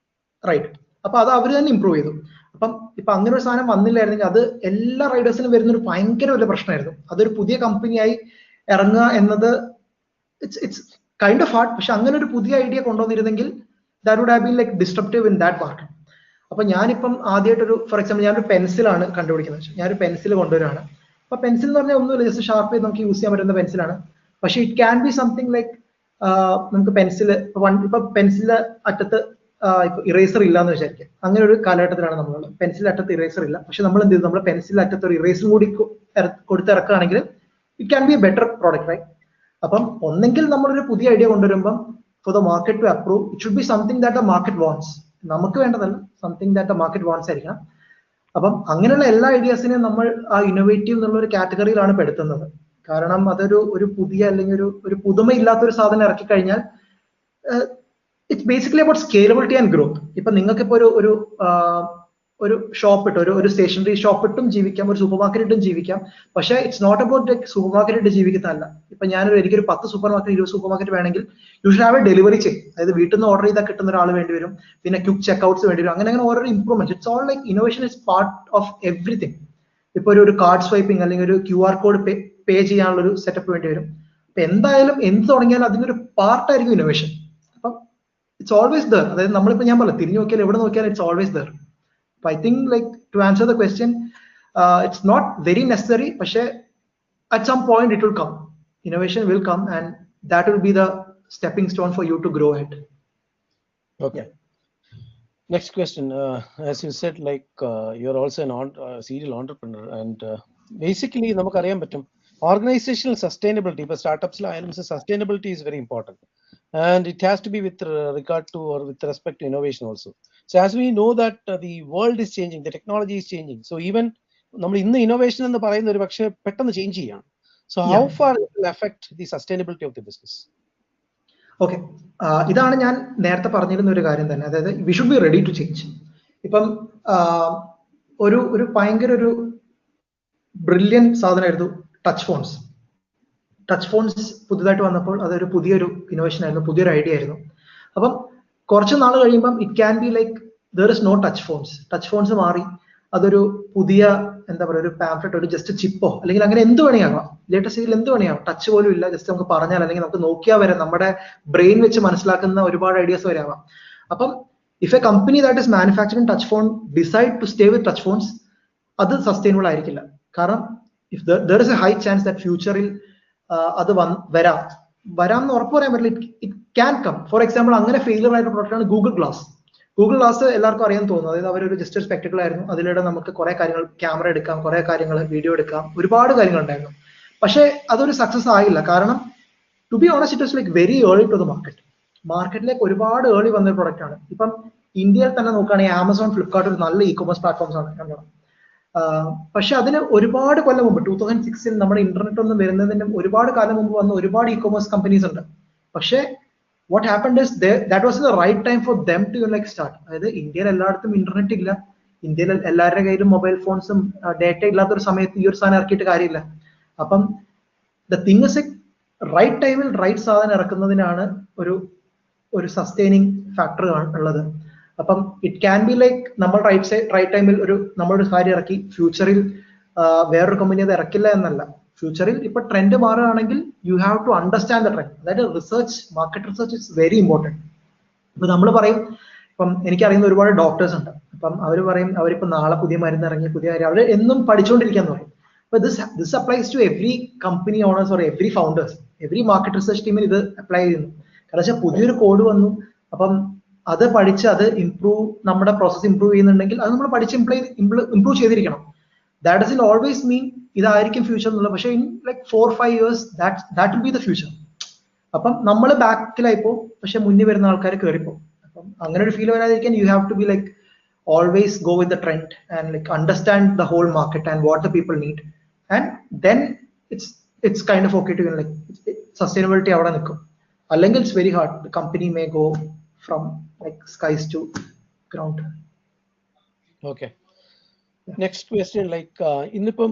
ride. അപ്പൊ അത് അവർ തന്നെ ഇംപ്രൂവ് ചെയ്തു. അപ്പം ഇപ്പൊ അങ്ങനെ ഒരു സാധനം വന്നില്ലായിരുന്നെങ്കിൽ അത് എല്ലാ റൈഡേഴ്സിനും വരുന്നൊരു ഭയങ്കര വലിയ പ്രശ്നമായിരുന്നു. അതൊരു പുതിയ കമ്പനിയായി ഇറങ്ങുക എന്നത് ഇറ്റ്സ് കൈൻഡ് ഓഫ് ഹാർഡ്. പക്ഷെ അങ്ങനെ ഒരു പുതിയ ഐഡിയ കൊണ്ടുവന്നിരുന്നെങ്കിൽ that would have been like disruptive in that market. അപ്പൊ ഞാനിപ്പം ആദ്യമായിട്ടൊരു ഫോർ എക്സാമ്പിൾ ഞാനൊരു പെൻസിലാണ് കണ്ടുപിടിക്കുന്നത്. ഞാനൊരു പെൻസിൽ കൊണ്ടുവരികയാണ്. അപ്പൊ പെൻസിൽ എന്ന് പറഞ്ഞാൽ ഒന്നുമില്ല, ജസ്റ്റ് ഷാർപ്പ് ചെയ്ത് നമുക്ക് യൂസ് ചെയ്യാൻ പറ്റുന്ന പെൻസിലാണ്. പക്ഷെ it can be something like നമുക്ക് പെൻസിൽ ഇപ്പൊ പെൻസിലിന്റെ അറ്റത്ത് ഇപ്പൊ ഇറേസർ ഇല്ല എന്ന് വിചാരിക്കാം. അങ്ങനെ ഒരു കാലഘട്ടത്തിലാണ് നമ്മൾ. പെൻസിൽ അറ്റത്ത് ഇറേസർ ഇല്ല, പക്ഷെ നമ്മൾ എന്ത് ചെയ്തു, നമ്മൾ പെൻസിൽ അറ്റത്ത് ഒരു ഇറേസർ കൂടി കൊടുത്തിറക്കുകയാണെങ്കിൽ it can be a better product, right? അപ്പം ഒന്നെങ്കിൽ നമ്മളൊരു പുതിയ ഐഡിയ കൊണ്ടുവരുമ്പം for the market to approve it should be something that the market wants. നമുക്ക് വേണ്ടതല്ല, something that the market wants ആയിരിക്കണം. അപ്പം അങ്ങനെയുള്ള എല്ലാ ഐഡിയാസിനെയും നമ്മൾ ആ ഇന്നോവേറ്റീവ് എന്നുള്ള ഒരു കാറ്റഗറിയിലാണ് പെടുത്തുന്നത്. കാരണം അതൊരു പുതിയ അല്ലെങ്കിൽ ഒരു പുതുമയില്ലാത്തൊരു സാധനം ഇറക്കി കഴിഞ്ഞാൽ it's basically about scalability and growth. ഇപ്പൊ നിങ്ങൾക്ക് ഇപ്പോൾ ഒരു ഷോപ്പ് ഇട്ട് ഒരു സ്റ്റേഷനറി ഷോപ്പ് ഇട്ടും ജീവിക്കാം, ഒരു സൂപ്പർ മാർക്കറ്റ് ഇട്ടും ജീവിക്കാം. പക്ഷേ it's not about like supermarket ഇട്ട് ജീവിക്കുന്നതല്ല. ഇപ്പൊ എനിക്കൊരു 10 സൂപ്പർ മാർക്കറ്റ് 20 സൂപ്പർ മാർക്കറ്റ് വേണമെങ്കിൽ you should have a delivery chain. അതായത് വീട്ടിൽ നിന്ന് ഓർഡർ ചെയ്താൽ കിട്ടുന്ന ഒരാൾ വേണ്ടി വരും, പിന്നെ ക്വിക്ക് ചെക്ക്ഔട്ട്സ് വേണ്ടി വരും. അങ്ങനെ ഓരോ improvement. It's all like innovation is part of everything. ഇപ്പൊ ഒരു കാർഡ് സ്വൈപ്പിംഗ് അല്ലെങ്കിൽ ഒരു QR കോഡ് പേ ചെയ്യാനുള്ള ഒരു സെറ്റപ്പ് വേണ്ടി വരും. അപ്പൊ എന്തായാലും എന്ത് തുടങ്ങിയാലും അതിന്റെ ഒരു പാർട്ടായിരിക്കും ഇന്നോവേഷൻ. അപ്പം ഇറ്റ്സ് ഓൾവേസ് ദർ. അതായത് നമ്മളിപ്പോ ഞാൻ പറയാം, തിരിഞ്ഞു നോക്കിയാൽ എവിടെ നോക്കിയാലും it's always there. I think like to answer the question, it's not very necessary, but at some point it will come. Innovation will come, and that will be the stepping stone for you to grow it. Okay. Next question. As you said, like you're also a serial entrepreneur, and basically, നമുക്ക് അറിയാൻ പറ്റും organizational sustainability. But startups sustainability is very important, and it has to be with regard to or with respect to innovation also. So as we know that the world is changing, the technology is changing. So even നമ്മൾ ഇന്ന് innovation എന്ന് പറയുന്ന ഒരു പക്ഷേ പെട്ടെന്ന് change ചെയ്യാണ്. So how far it will affect the sustainability of the business? Okay, ഇതാണ് ഞാൻ നേരത്തെ പറഞ്ഞിരുന്ന ഒരു കാര്യം തന്നെ. അതായത് we should be ready to change. ഇപ്പം ഒരു ഭയങ്കര ഒരു ബ്രില്യൻ സാധനമായിരുന്നു ടച്ച് ഫോൺസ്. ടച്ച് ഫോൺസ് പുതുതായിട്ട് വന്നപ്പോൾ അതൊരു പുതിയൊരു ഇന്നോവേഷൻ ആയിരുന്നു, പുതിയൊരു ഐഡിയ ആയിരുന്നു. അപ്പം കുറച്ച് നാൾ കഴിയുമ്പം it can be like there is no touch phones. Touch phones മാറി അതൊരു പുതിയ എന്താ പറയുക, ഒരു പാംഫ്ലെറ്റ്, ഒരു ജസ്റ്റ് ചിപ്പോ അല്ലെങ്കിൽ അങ്ങനെ എന്ത് വേണമെങ്കിലും ലേറ്റസ്റ്റ് ഇതിൽ എന്ത് വേണമെങ്കിലും ടച്ച് പോലും ഇല്ല, ജസ്റ്റ് നമുക്ക് പറഞ്ഞാൽ അല്ലെങ്കിൽ നമുക്ക് നോക്കിയാൽ വരെ നമ്മുടെ ബ്രെയിൻ വെച്ച് മനസ്സിലാക്കുന്ന ഒരുപാട് ഐഡിയാസ് വരെ ആവാം. അപ്പം if a company that is manufacturing touch phone decide to stay with touch phones, അത് സസ്റ്റൈനബിൾ ആയിരിക്കില്ല. കാരണം if there is a high chance that ഫ്യൂച്ചറിൽ അത് വരാം എന്ന് ഉറപ്പ് പറയാൻ പറ്റില്ല. It can come. For example അങ്ങനെ ഫെയിലിയർ ആയിട്ടുള്ള പ്രോഡക്റ്റാണ് ഗൂഗിൾ ഗ്ലാസ്. ഗൂഗിൾ ഗ്ലാസ് എല്ലാവർക്കും അറിയാൻ തോന്നുന്നു. അതായത് അവരൊരു ജസ്റ്റ് ഒരു സ്പെക്ടക്കിൾ ആയിരുന്നു, അതിലൂടെ നമുക്ക് കുറെ കാര്യങ്ങൾ ക്യാമറ എടുക്കാം, കുറെ കാര്യങ്ങൾ വീഡിയോ എടുക്കാം, ഒരുപാട് കാര്യങ്ങൾ ഉണ്ടായിരുന്നു. പക്ഷേ അതൊരു സക്സസ് ആയില്ല. കാരണം to be honest it was like very early to the market. മാർക്കറ്റിലേക്ക് ഒരുപാട് ഏർലി വന്നൊരു പ്രൊഡക്റ്റ് ആണ്. ഇപ്പം ഇന്ത്യയിൽ തന്നെ നോക്കുകയാണെങ്കിൽ ആമസോൺ, ഫ്ലിപ്കാർട്ട് ഒരു നല്ല ഇ-കൊമേഴ്സ് പ്ലാറ്റ്ഫോംസ് ആണ് കണ്ടോ. പക്ഷെ അതിന് ഒരുപാട് കൊല്ലം മുമ്പ് 2006 നമ്മുടെ ഇന്റർനെറ്റ് ഒന്നും വരുന്നതിന് ഒരുപാട് കാലം മുമ്പ് വന്ന ഒരുപാട് ഇ-കൊമേഴ്സ് കമ്പനീസ് ഉണ്ട്. പക്ഷേ what happened is that was the right time for them to like start. അതായത് ഇന്ത്യയിൽ എല്ലായിടത്തും ഇന്റർനെറ്റ് ഇല്ല, ഇന്ത്യയിൽ എല്ലാവരുടെ കയ്യിലും മൊബൈൽ ഫോൺസും ഡേറ്റ ഇല്ലാത്തൊരു സമയത്ത് ഈ ഒരു സാധനം ഇറക്കിയിട്ട് കാര്യമില്ല. അപ്പം ദ തിങ് ഇസ് റൈറ്റ് ടൈമിൽ റൈറ്റ് സാധനം ഇറക്കുന്നതിനാണ് ഒരു സസ്റ്റൈനിങ് ഫാക്ടർ ഉള്ളത്. അപ്പം ഇറ്റ് ക്യാൻ ബി ലൈക്ക് നമ്മൾ റൈറ്റ് ടൈമിൽ നമ്മളൊരു കാര്യം ഇറക്കി ഫ്യൂച്ചറിൽ വേറൊരു കമ്പനി അത് ഇറക്കില്ല എന്നല്ല. ഫ്യൂച്ചറിൽ ഇപ്പൊ ട്രെൻഡ് മാറുകയാണെങ്കിൽ you have to understand the trend. അതായത് research, market research is very important. ഇപ്പൊ നമ്മൾ പറയും, ഇപ്പം എനിക്കറിയുന്ന ഒരുപാട് ഡോക്ടേഴ്സ് ഉണ്ട്, അപ്പം അവർ പറയും അവരിപ്പോ നാളെ പുതിയ മരുന്ന് ഇറങ്ങി, പുതിയ കാര്യം, അവർ എന്നും പഠിച്ചുകൊണ്ടിരിക്കാന്ന് പറയും. അപ്പൊ this applies to every company owners or every founders, every market research ടീമിൽ ഇത് അപ്ലൈ ചെയ്യുന്നു. കാരണം വെച്ചാൽ പുതിയൊരു കോഡ് വന്നു, അപ്പം അത് പഠിച്ച് അത് ഇംപ്രൂവ്, നമ്മുടെ പ്രോസസ് ഇംപ്രൂവ് ചെയ്യുന്നുണ്ടെങ്കിൽ അത് നമ്മൾ പഠിച്ച് ഇംപ്രൂവ് ചെയ്തിരിക്കണം. ദാറ്റ് ഡസന്റ് ഓൾവേസ് മീൻ ഇതായിരിക്കും ഫ്യൂച്ചർ എന്നുള്ളത്, പക്ഷേ in like 4-5 years that will be the future. അപ്പം നമ്മൾ ബാക്കിലായിപ്പോ, പക്ഷെ മുന്നിൽ വരുന്ന ആൾക്കാർ കയറിപ്പോ. അപ്പം അങ്ങനെ ഒരു ഫീൽ വരാതിരിക്കാൻ you have to be like always go with the trend and like understand the whole market and what the people need, and then it's kind of okay to like sustainability avada nikkum. Allengil it's very hard. The company may go from like skies to ground. Okay. Next question, like innipum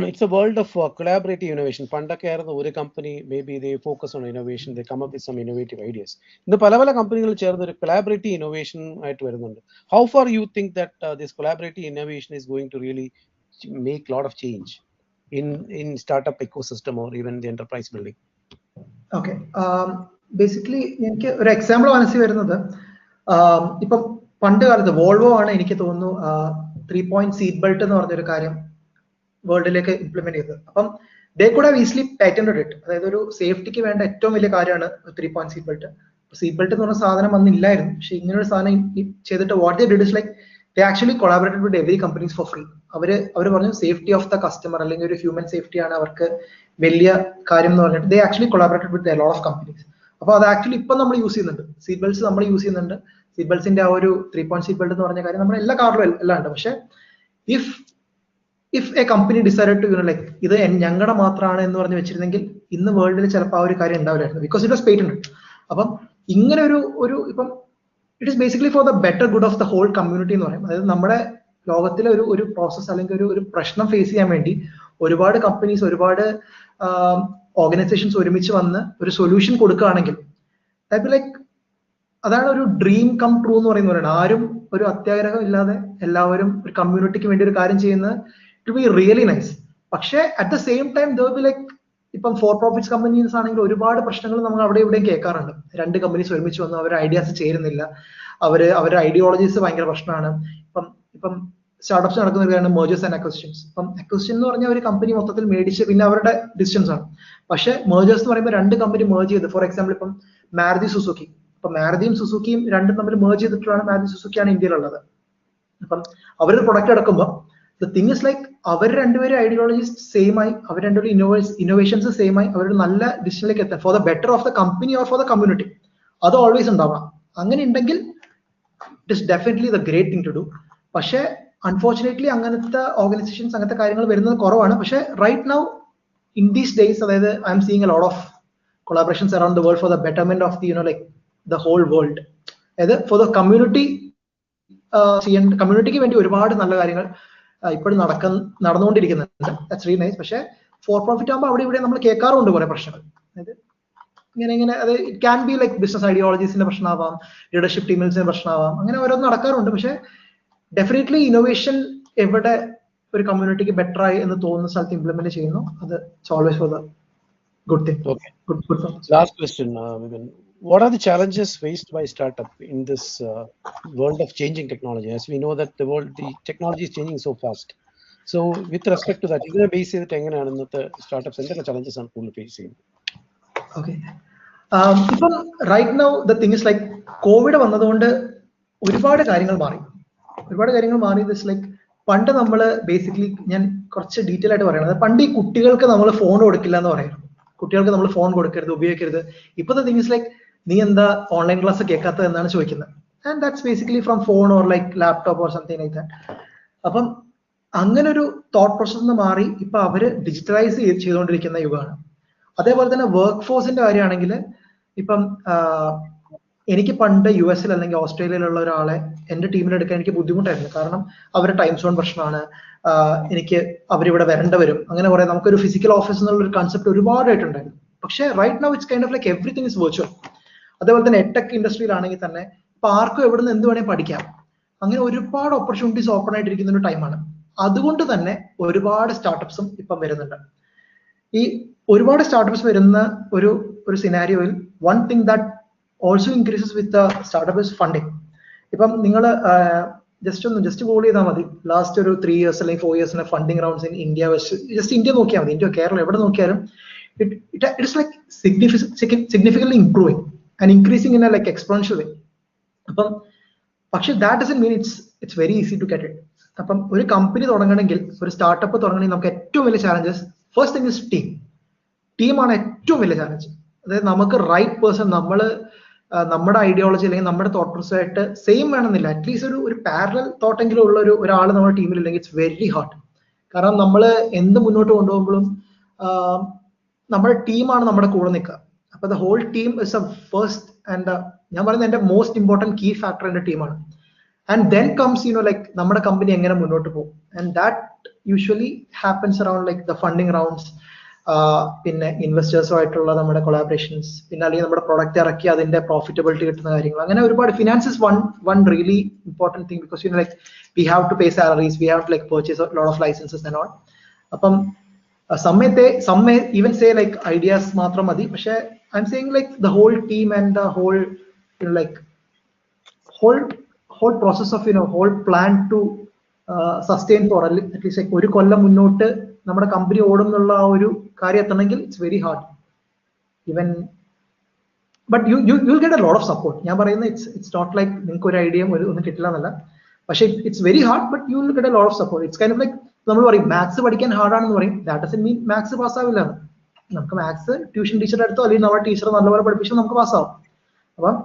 it's a world of collaborative innovation. Pandakke aayirunna oru company, maybe they focus on innovation, they come up with some innovative ideas. Innu pala companigal ചേർന്ന് ഒരു collaborative innovation ആയിട്ട് വരുന്നുണ്ട്. How far you think that this collaborative innovation is going to really make lot of change in startup ecosystem or even the enterprise building? Okay, basically എനിക്ക് ഒരു example മനസ്സിൽ വരുന്നത്, ഇപ്പം പണ്ട് കാലത്ത് വോൾവോ ആണ് എനിക്ക് തോന്നുന്നു 3-point സീറ്റ് ബെൽറ്റ് എന്ന് പറഞ്ഞൊരു കാര്യം വേൾഡിലേക്ക് ഇംപ്ലിമെന്റ് ചെയ്തത്. അപ്പം they could have easily patented it. അതായത് ഒരു സേഫ്റ്റിക്ക് വേണ്ട ഏറ്റവും വലിയ കാര്യമാണ് 3-point seat belt. Seat belt എന്ന് പറഞ്ഞ സാധനം വന്നില്ലായിരുന്നു, പക്ഷെ ഇങ്ങനെ ഒരു സാധനം ചെയ്തിട്ട് what they did is like they actually collaborated with every companies for free. അവർ പറഞ്ഞു സേഫ്റ്റി ഓഫ് ദ കസ്റ്റമർ അല്ലെങ്കിൽ ഒരു ഹ്യൂമൻ സേഫ്റ്റി ആണ് അവർക്ക് വലിയ കാര്യം എന്ന് പറഞ്ഞിട്ട് ദേ actually collaborated with a lot of companies. അപ്പോൾ അത് ആക്ച്വലി ഇപ്പം നമ്മൾ യൂസ് ചെയ്യുന്നുണ്ട്, സീറ്റ് ബെൽറ്റ്സ് നമ്മൾ യൂസ് ചെയ്യുന്നുണ്ട്. സീറ്റ് ബെൽറ്റ്സിന്റെ ആ ഒരു 3-point സീറ്റ് ബെൽറ്റ് എന്ന് പറഞ്ഞ കാര്യം നമ്മുടെ എല്ലാ കാറിലും എല്ലാം ഉണ്ട്. പക്ഷെ if a company decided to like ഇത് ഞങ്ങളുടെ മാത്രമാണ് എന്ന് പറഞ്ഞ് വെച്ചിരുന്നെങ്കിൽ ഇന്ന് വേൾഡിൽ ചിലപ്പോൾ ആ ഒരു കാര്യം ഉണ്ടാവില്ലായിരുന്നു, ബിക്കോസ് ഇറ്റ് വാസ് പേറ്റന്റഡ്. അപ്പം ഇങ്ങനെ ഒരു ഇപ്പം it is basically for the better good of the whole community എന്ന് പറയും. അതായത് നമ്മുടെ ലോകത്തിലെ ഒരു പ്രോസസ് അല്ലെങ്കിൽ ഒരു പ്രശ്നം ഫേസ് ചെയ്യാൻ വേണ്ടി ഒരുപാട് കമ്പനീസ്, ഒരുപാട് ഓർഗനൈസേഷൻസ് ഒരുമിച്ച് വന്ന് ഒരു സൊല്യൂഷൻ കൊടുക്കുകയാണെങ്കിൽ ലൈക്ക് അതാണ് ഒരു ഡ്രീം കം ട്രൂ എന്ന് പറയുന്നത്. ആരും ഒരു അത്യാഗ്രഹം ഇല്ലാതെ എല്ലാവരും ഒരു കമ്മ്യൂണിറ്റിക്ക് വേണ്ടി ഒരു കാര്യം ചെയ്യുന്നത് ഇറ്റ് ബി റിയലി നൈസ്. പക്ഷേ at the same time there be like ഇപ്പം ഫോർ പ്രോഫിറ്റ്സ് കമ്പനീസ് ആണെങ്കിൽ ഒരുപാട് പ്രശ്നങ്ങൾ നമ്മൾ അവിടെ ഇവിടെയും കേൾക്കാറുണ്ട്. 2 കമ്പനീസ് ഒരുമിച്ച് വന്നു, അവരുടെ ഐഡിയാസ് ചേരുന്നില്ല, അവരുടെ ഐഡിയോളജീസ് ഭയങ്കര പ്രശ്നമാണ്. ഇപ്പം സ്റ്റാർട്ടപ്സ് നടക്കുന്ന ഒരു കാര്യമാണ് മെർജേഴ്സ് ആൻഡ് അക്വിസിഷൻസ്. ഇപ്പം അക്വിസിഷൻ എന്ന് പറഞ്ഞാൽ ഒരു കമ്പനി മൊത്തത്തിൽ മേടിച്ച് പിന്നെ അവരുടെ ഡിസിഷൻസ് ആണ്. പക്ഷേ മെർജേഴ്സ് എന്ന് പറയുമ്പോൾ 2 കമ്പനി മേർജ് ചെയ്ത്, ഫോർ എക്സാമ്പിൾ ഇപ്പം മാരുതി സുസുക്കി, അപ്പൊ മാരുതിയും സുസുക്കിയും രണ്ടും തമ്മിൽ മേർജ് ചെയ്തിട്ടാണ് മാരുതി സുസുക്കിയാണ് ഇന്ത്യയിലുള്ളത്. അപ്പം അവരൊരു പ്രൊഡക്റ്റ് എടുക്കുമ്പോൾ ദ തിങ് ഇസ് ലൈക്ക് അവർ രണ്ടുപേരും ഐഡിയോളജീസ് സെയിം ആയി, അവർ രണ്ടുപേരും ഇന്നോവേഷൻസ് സെയിം ആയി, അവരൊരു നല്ല ഡിസിഷനിലേക്ക് എത്താൻ for the better of the company or for the community, അത് ഓൾവേസ് ഉണ്ടാവണം. അങ്ങനെ ഉണ്ടെങ്കിൽ it is definitely the great thing to do. പക്ഷേ അൺഫോർച്ചുനേറ്റ്ലി അങ്ങനത്തെ ഓർഗനൈസേഷൻസ് അങ്ങനത്തെ കാര്യങ്ങൾ വരുന്നത് കുറവാണ്. പക്ഷേ right now in these days, അതായത് I'm seeing a lot of collaborations around the world for the betterment of the like the whole world. അതായത് for the community, കമ്മ്യൂണിറ്റിക്ക് വേണ്ടി ഒരുപാട് നല്ല കാര്യങ്ങൾ ഇപ്പോഴും നടന്നുകൊണ്ടിരിക്കുന്നുണ്ട്. That's really nice. പക്ഷേ ഫോർ പ്രോഫിറ്റ് ആകുമ്പോൾ അവിടെ ഇവിടെ നമ്മൾ കേൾക്കാറുണ്ട് കുറെ പ്രശ്നങ്ങൾ. അതായത് ഇങ്ങനെ അത് it can be like business ഐഡിയോളജീസിന്റെ പ്രശ്നമാവാം, ലീഡർഷിപ്പ് ടീമിൽസിന്റെ പ്രശ്നമാവാം, അങ്ങനെ ഓരോന്ന് നടക്കാറുണ്ട്. പക്ഷേ ഡെഫിനറ്റ്ലി ഇന്നോവേഷൻ എവിടെ ഒരു കമ്മ്യൂണിറ്റിക്ക് ബെറ്റർ ആയി എന്ന് തോന്നുന്ന സ്ഥലത്ത് ഇംപ്ലിമെന്റ് ചെയ്യുന്നു, അത് it's always for the good thing. Okay. Good. Last question, Bibin. What are the challenges faced by startup in this world of changing technology? As we know that the technology is changing so fast. So with respect to that, ഇതിനെ base ചെയ്തിട്ട് എങ്ങനെയാണ് ഇന്നത്തെ startups എന്തൊക്കെ challenges ആണ് കൂടുതൽ face ചെയ്യുന്നത്? Okay. ഇപ്പം right now the thing is like Covid വന്നതുകൊണ്ട് ഒരുപാട് കാര്യങ്ങൾ മാറി. ദിസ് ലൈക്ക് പണ്ട് നമ്മൾ ബേസിക്കലി, ഞാൻ കുറച്ച് ഡീറ്റെയിൽ ആയിട്ട് പറയണത്, പണ്ട് ഈ കുട്ടികൾക്ക് നമ്മൾ ഫോൺ കൊടുക്കില്ല എന്ന് പറയുന്നു. കുട്ടികൾക്ക് നമ്മൾ ഫോൺ കൊടുക്കരുത്, ഉപയോഗിക്കരുത്. ഇപ്പോഴത്തെ തിങ് ഇസ് ലൈക്ക് നീ എന്താ ഓൺലൈൻ ക്ലാസ് കേൾക്കാത്തത് എന്നാണ് ചോദിക്കുന്നത്. And that's basically from phone or like laptop or something like that. അപ്പം അങ്ങനെ ഒരു തോട്ട് പ്രോസസ് നിന്ന് മാറി ഇപ്പൊ അവര് ഡിജിറ്റലൈസ് ചെയ്തുകൊണ്ടിരിക്കുന്ന യുഗമാണ്. അതേപോലെ തന്നെ വർക്ക് ഫോഴ്സിന്റെ കാര്യമാണെങ്കിൽ ഇപ്പം എനിക്ക് പണ്ട് US അല്ലെങ്കിൽ ഓസ്ട്രേലിയയിലുള്ള ഒരാളെ എന്റെ ടീമിലെടുക്കാൻ എനിക്ക് ബുദ്ധിമുട്ടായിരുന്നു. കാരണം അവരുടെ ടൈം സോൺ പ്രശ്നമാണ്, എനിക്ക് അവരിവിടെ വരേണ്ട വരും, അങ്ങനെ കുറെ നമുക്കൊരു ഫിസിക്കൽ ഓഫീസ് എന്നുള്ള ഒരു കൺസെപ്റ്റ് ഒരുപാടായിട്ടുണ്ടായിരുന്നു. പക്ഷേ right now it's kind of like everything is virtual. അതേപോലെ തന്നെ ടെക് ഇൻഡസ്ട്രിയിലാണെങ്കിൽ തന്നെ ഇപ്പൊ ആർക്കും എവിടെ നിന്ന് എന്ത് വേണമെങ്കിൽ പഠിക്കാം. അങ്ങനെ ഒരുപാട് ഓപ്പർച്യൂണിറ്റീസ് ഓപ്പൺ ആയിട്ടിരിക്കുന്ന ഒരു ടൈമാണ്. അതുകൊണ്ട് തന്നെ ഒരുപാട് സ്റ്റാർട്ടപ്സും ഇപ്പം വരുന്നുണ്ട്. ഈ ഒരുപാട് സ്റ്റാർട്ടപ്സ് വരുന്ന ഒരു സിനാരിയോയിൽ one thing that also increases with startup is funding. ഇപ്പം നിങ്ങൾ ജസ്റ്റ് ഗൂഗിൾ ചെയ്താൽ മതി, ലാസ്റ്റ് ഒരു 3 years അല്ലെങ്കിൽ 4 years funding rounds in India just India നോക്കിയാൽ മതി, ഇന്ത്യ കേരളം എവിടെ നോക്കിയാലും it's like significantly improving and increasing in a like exponential way. അപ്പം പക്ഷെ that doesn't mean it's very easy to get it. അപ്പം ഒരു കമ്പനി തുടങ്ങണമെങ്കിൽ, ഒരു സ്റ്റാർട്ടപ്പ് തുടങ്ങണമെങ്കിൽ നമുക്ക് ഏറ്റവും വലിയ ചാലഞ്ചസ് ഫസ്റ്റ് തിങ് ഇസ് ടീമാണ് ഏറ്റവും വലിയ ചാലഞ്ച്. അതായത് നമുക്ക് റൈറ്റ് പേഴ്സൺ, നമ്മുടെ ഐഡിയോളജി അല്ലെങ്കിൽ നമ്മുടെ തോട്ട് പ്രോസസ്സായിട്ട് സെയിം വേണമെന്നില്ല, അറ്റ്ലീസ്റ്റ് ഒരു പാരലൽ തോട്ടെങ്കിലും ഉള്ള ഒരാൾ നമ്മുടെ ടീമിലില്ലെങ്കിൽ ഇറ്റ്സ് വെരി ഹാർഡ്. കാരണം നമ്മൾ എന്ത് മുന്നോട്ട് കൊണ്ടുപോകുമ്പോഴും നമ്മുടെ ടീമാണ് നമ്മുടെ കൂടെ നിൽക്കുക. അപ്പൊ the whole team is a first and ഞാൻ പറയുന്നത് എന്റെ മോസ്റ്റ് ഇമ്പോർട്ടൻറ്റ് കീ ഫാക്ടർ എന്റെ ടീമാണ്. ആൻഡ് ദെൻ കംസ് ലൈക്ക് നമ്മുടെ കമ്പനി എങ്ങനെ മുന്നോട്ട് പോകും. And that usually happens around like the funding rounds, പിന്നെ ഇൻവെസ്റ്റേഴ്സുമായിട്ടുള്ള നമ്മുടെ കൊളാബറേഷൻസ്, പിന്നെ അല്ലെങ്കിൽ നമ്മുടെ പ്രൊഡക്റ്റ് ഇറക്കി അതിന്റെ പ്രോഫിറ്റബിലിറ്റി കിട്ടുന്ന കാര്യങ്ങൾ, അങ്ങനെ ഒരുപാട് finance is one really important thing because like we have to pay salaries, we have to like purchase lot of licences and all. അപ്പം some may even say like ideas മാത്രം മതി, പക്ഷെ I'm saying like the whole team and the whole like whole process of whole plan to sustain for at least like ഒരു കൊല്ലം മുന്നോട്ട് നമ്മുടെ company ഓടും എന്നുള്ള ആ ഒരു കാര്യം എത്തണമെങ്കിൽ it's very hard. Even but you'll get a lot of support. ഞാൻ പറയുന്നത് ഇറ്റ്സ് നോട്ട് ലൈക്ക് നിങ്ങൾക്ക് ഒരു ഐഡിയ ഒന്നും കിട്ടില്ല എന്നല്ല, പക്ഷെ it's very hard but you will get A lot of support. It's kind of like നമ്മൾ പറയും മാത്സ് പഠിക്കാൻ ഹാർഡാണെന്ന് പറയും, ദാറ്റ് ഡസന്റ് മീൻ മാത്സ് പാസ്സാവില്ല. നമുക്ക് മാത്സ് ട്യൂഷൻ ടീച്ചറുടെ അടുത്തോ അല്ലെങ്കിൽ നമ്മുടെ ടീച്ചർ നല്ലപോലെ പഠിപ്പിച്ചാൽ നമുക്ക് പാസ്സാവും. അപ്പം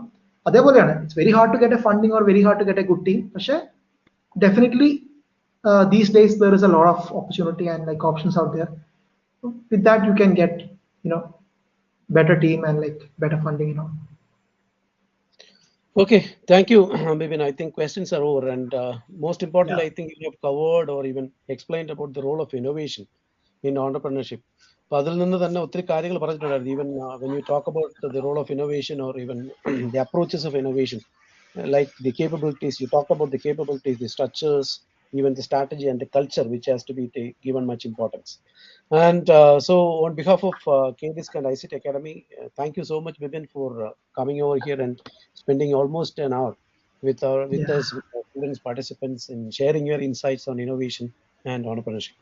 അതേപോലെയാണ്, it's very hard to get a funding or very hard to get a good team. പക്ഷെ definitely these days there is a lot of opportunity and like options out there. With that you can get better team and like better funding. Okay, thank you, Bibin. I think questions are over, and most importantly, I think you have covered or even explained about the role of innovation in entrepreneurship. അപ്പോൾ അതിൽ നിന്ന് തന്നെ ഒത്തിരി കാര്യങ്ങൾ പറഞ്ഞിട്ടുണ്ടായിരുന്നു. Even when you talk about the role of innovation or even the approaches of innovation, like the capabilities, you talked about the capabilities, the structures, even the strategy and the culture, which has to be given much importance. And so on behalf of KDISC and ICT Academy, thank you so much, Bibin, for coming over here and spending almost an hour with us, with our students, participants, in sharing your insights on innovation and entrepreneurship.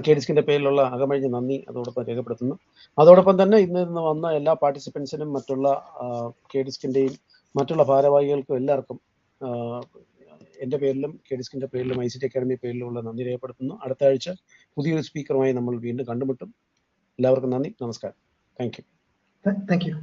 KDISC പേരിലുള്ള അകമഴിഞ്ഞ നന്ദി അതോടൊപ്പം രേഖപ്പെടുത്തുന്നു. അതോടൊപ്പം തന്നെ ഇന്ന് വന്ന എല്ലാ പാർട്ടിസിപ്പൻസിനും മറ്റുള്ള KDISC-ന്റെയും മറ്റുള്ള ഭാരവാഹികൾക്കും എല്ലാവർക്കും എൻ്റെ പേരിലും KDISC-ന്റെ പേരിലും ICT അക്കാദമി പേരിലുള്ള നന്ദി രേഖപ്പെടുത്തുന്നു. അടുത്ത ആഴ്ച പുതിയൊരു സ്പീക്കറുമായി നമ്മൾ വീണ്ടും കണ്ടുമുട്ടും. എല്ലാവർക്കും നന്ദി, നമസ്കാരം. Thank you.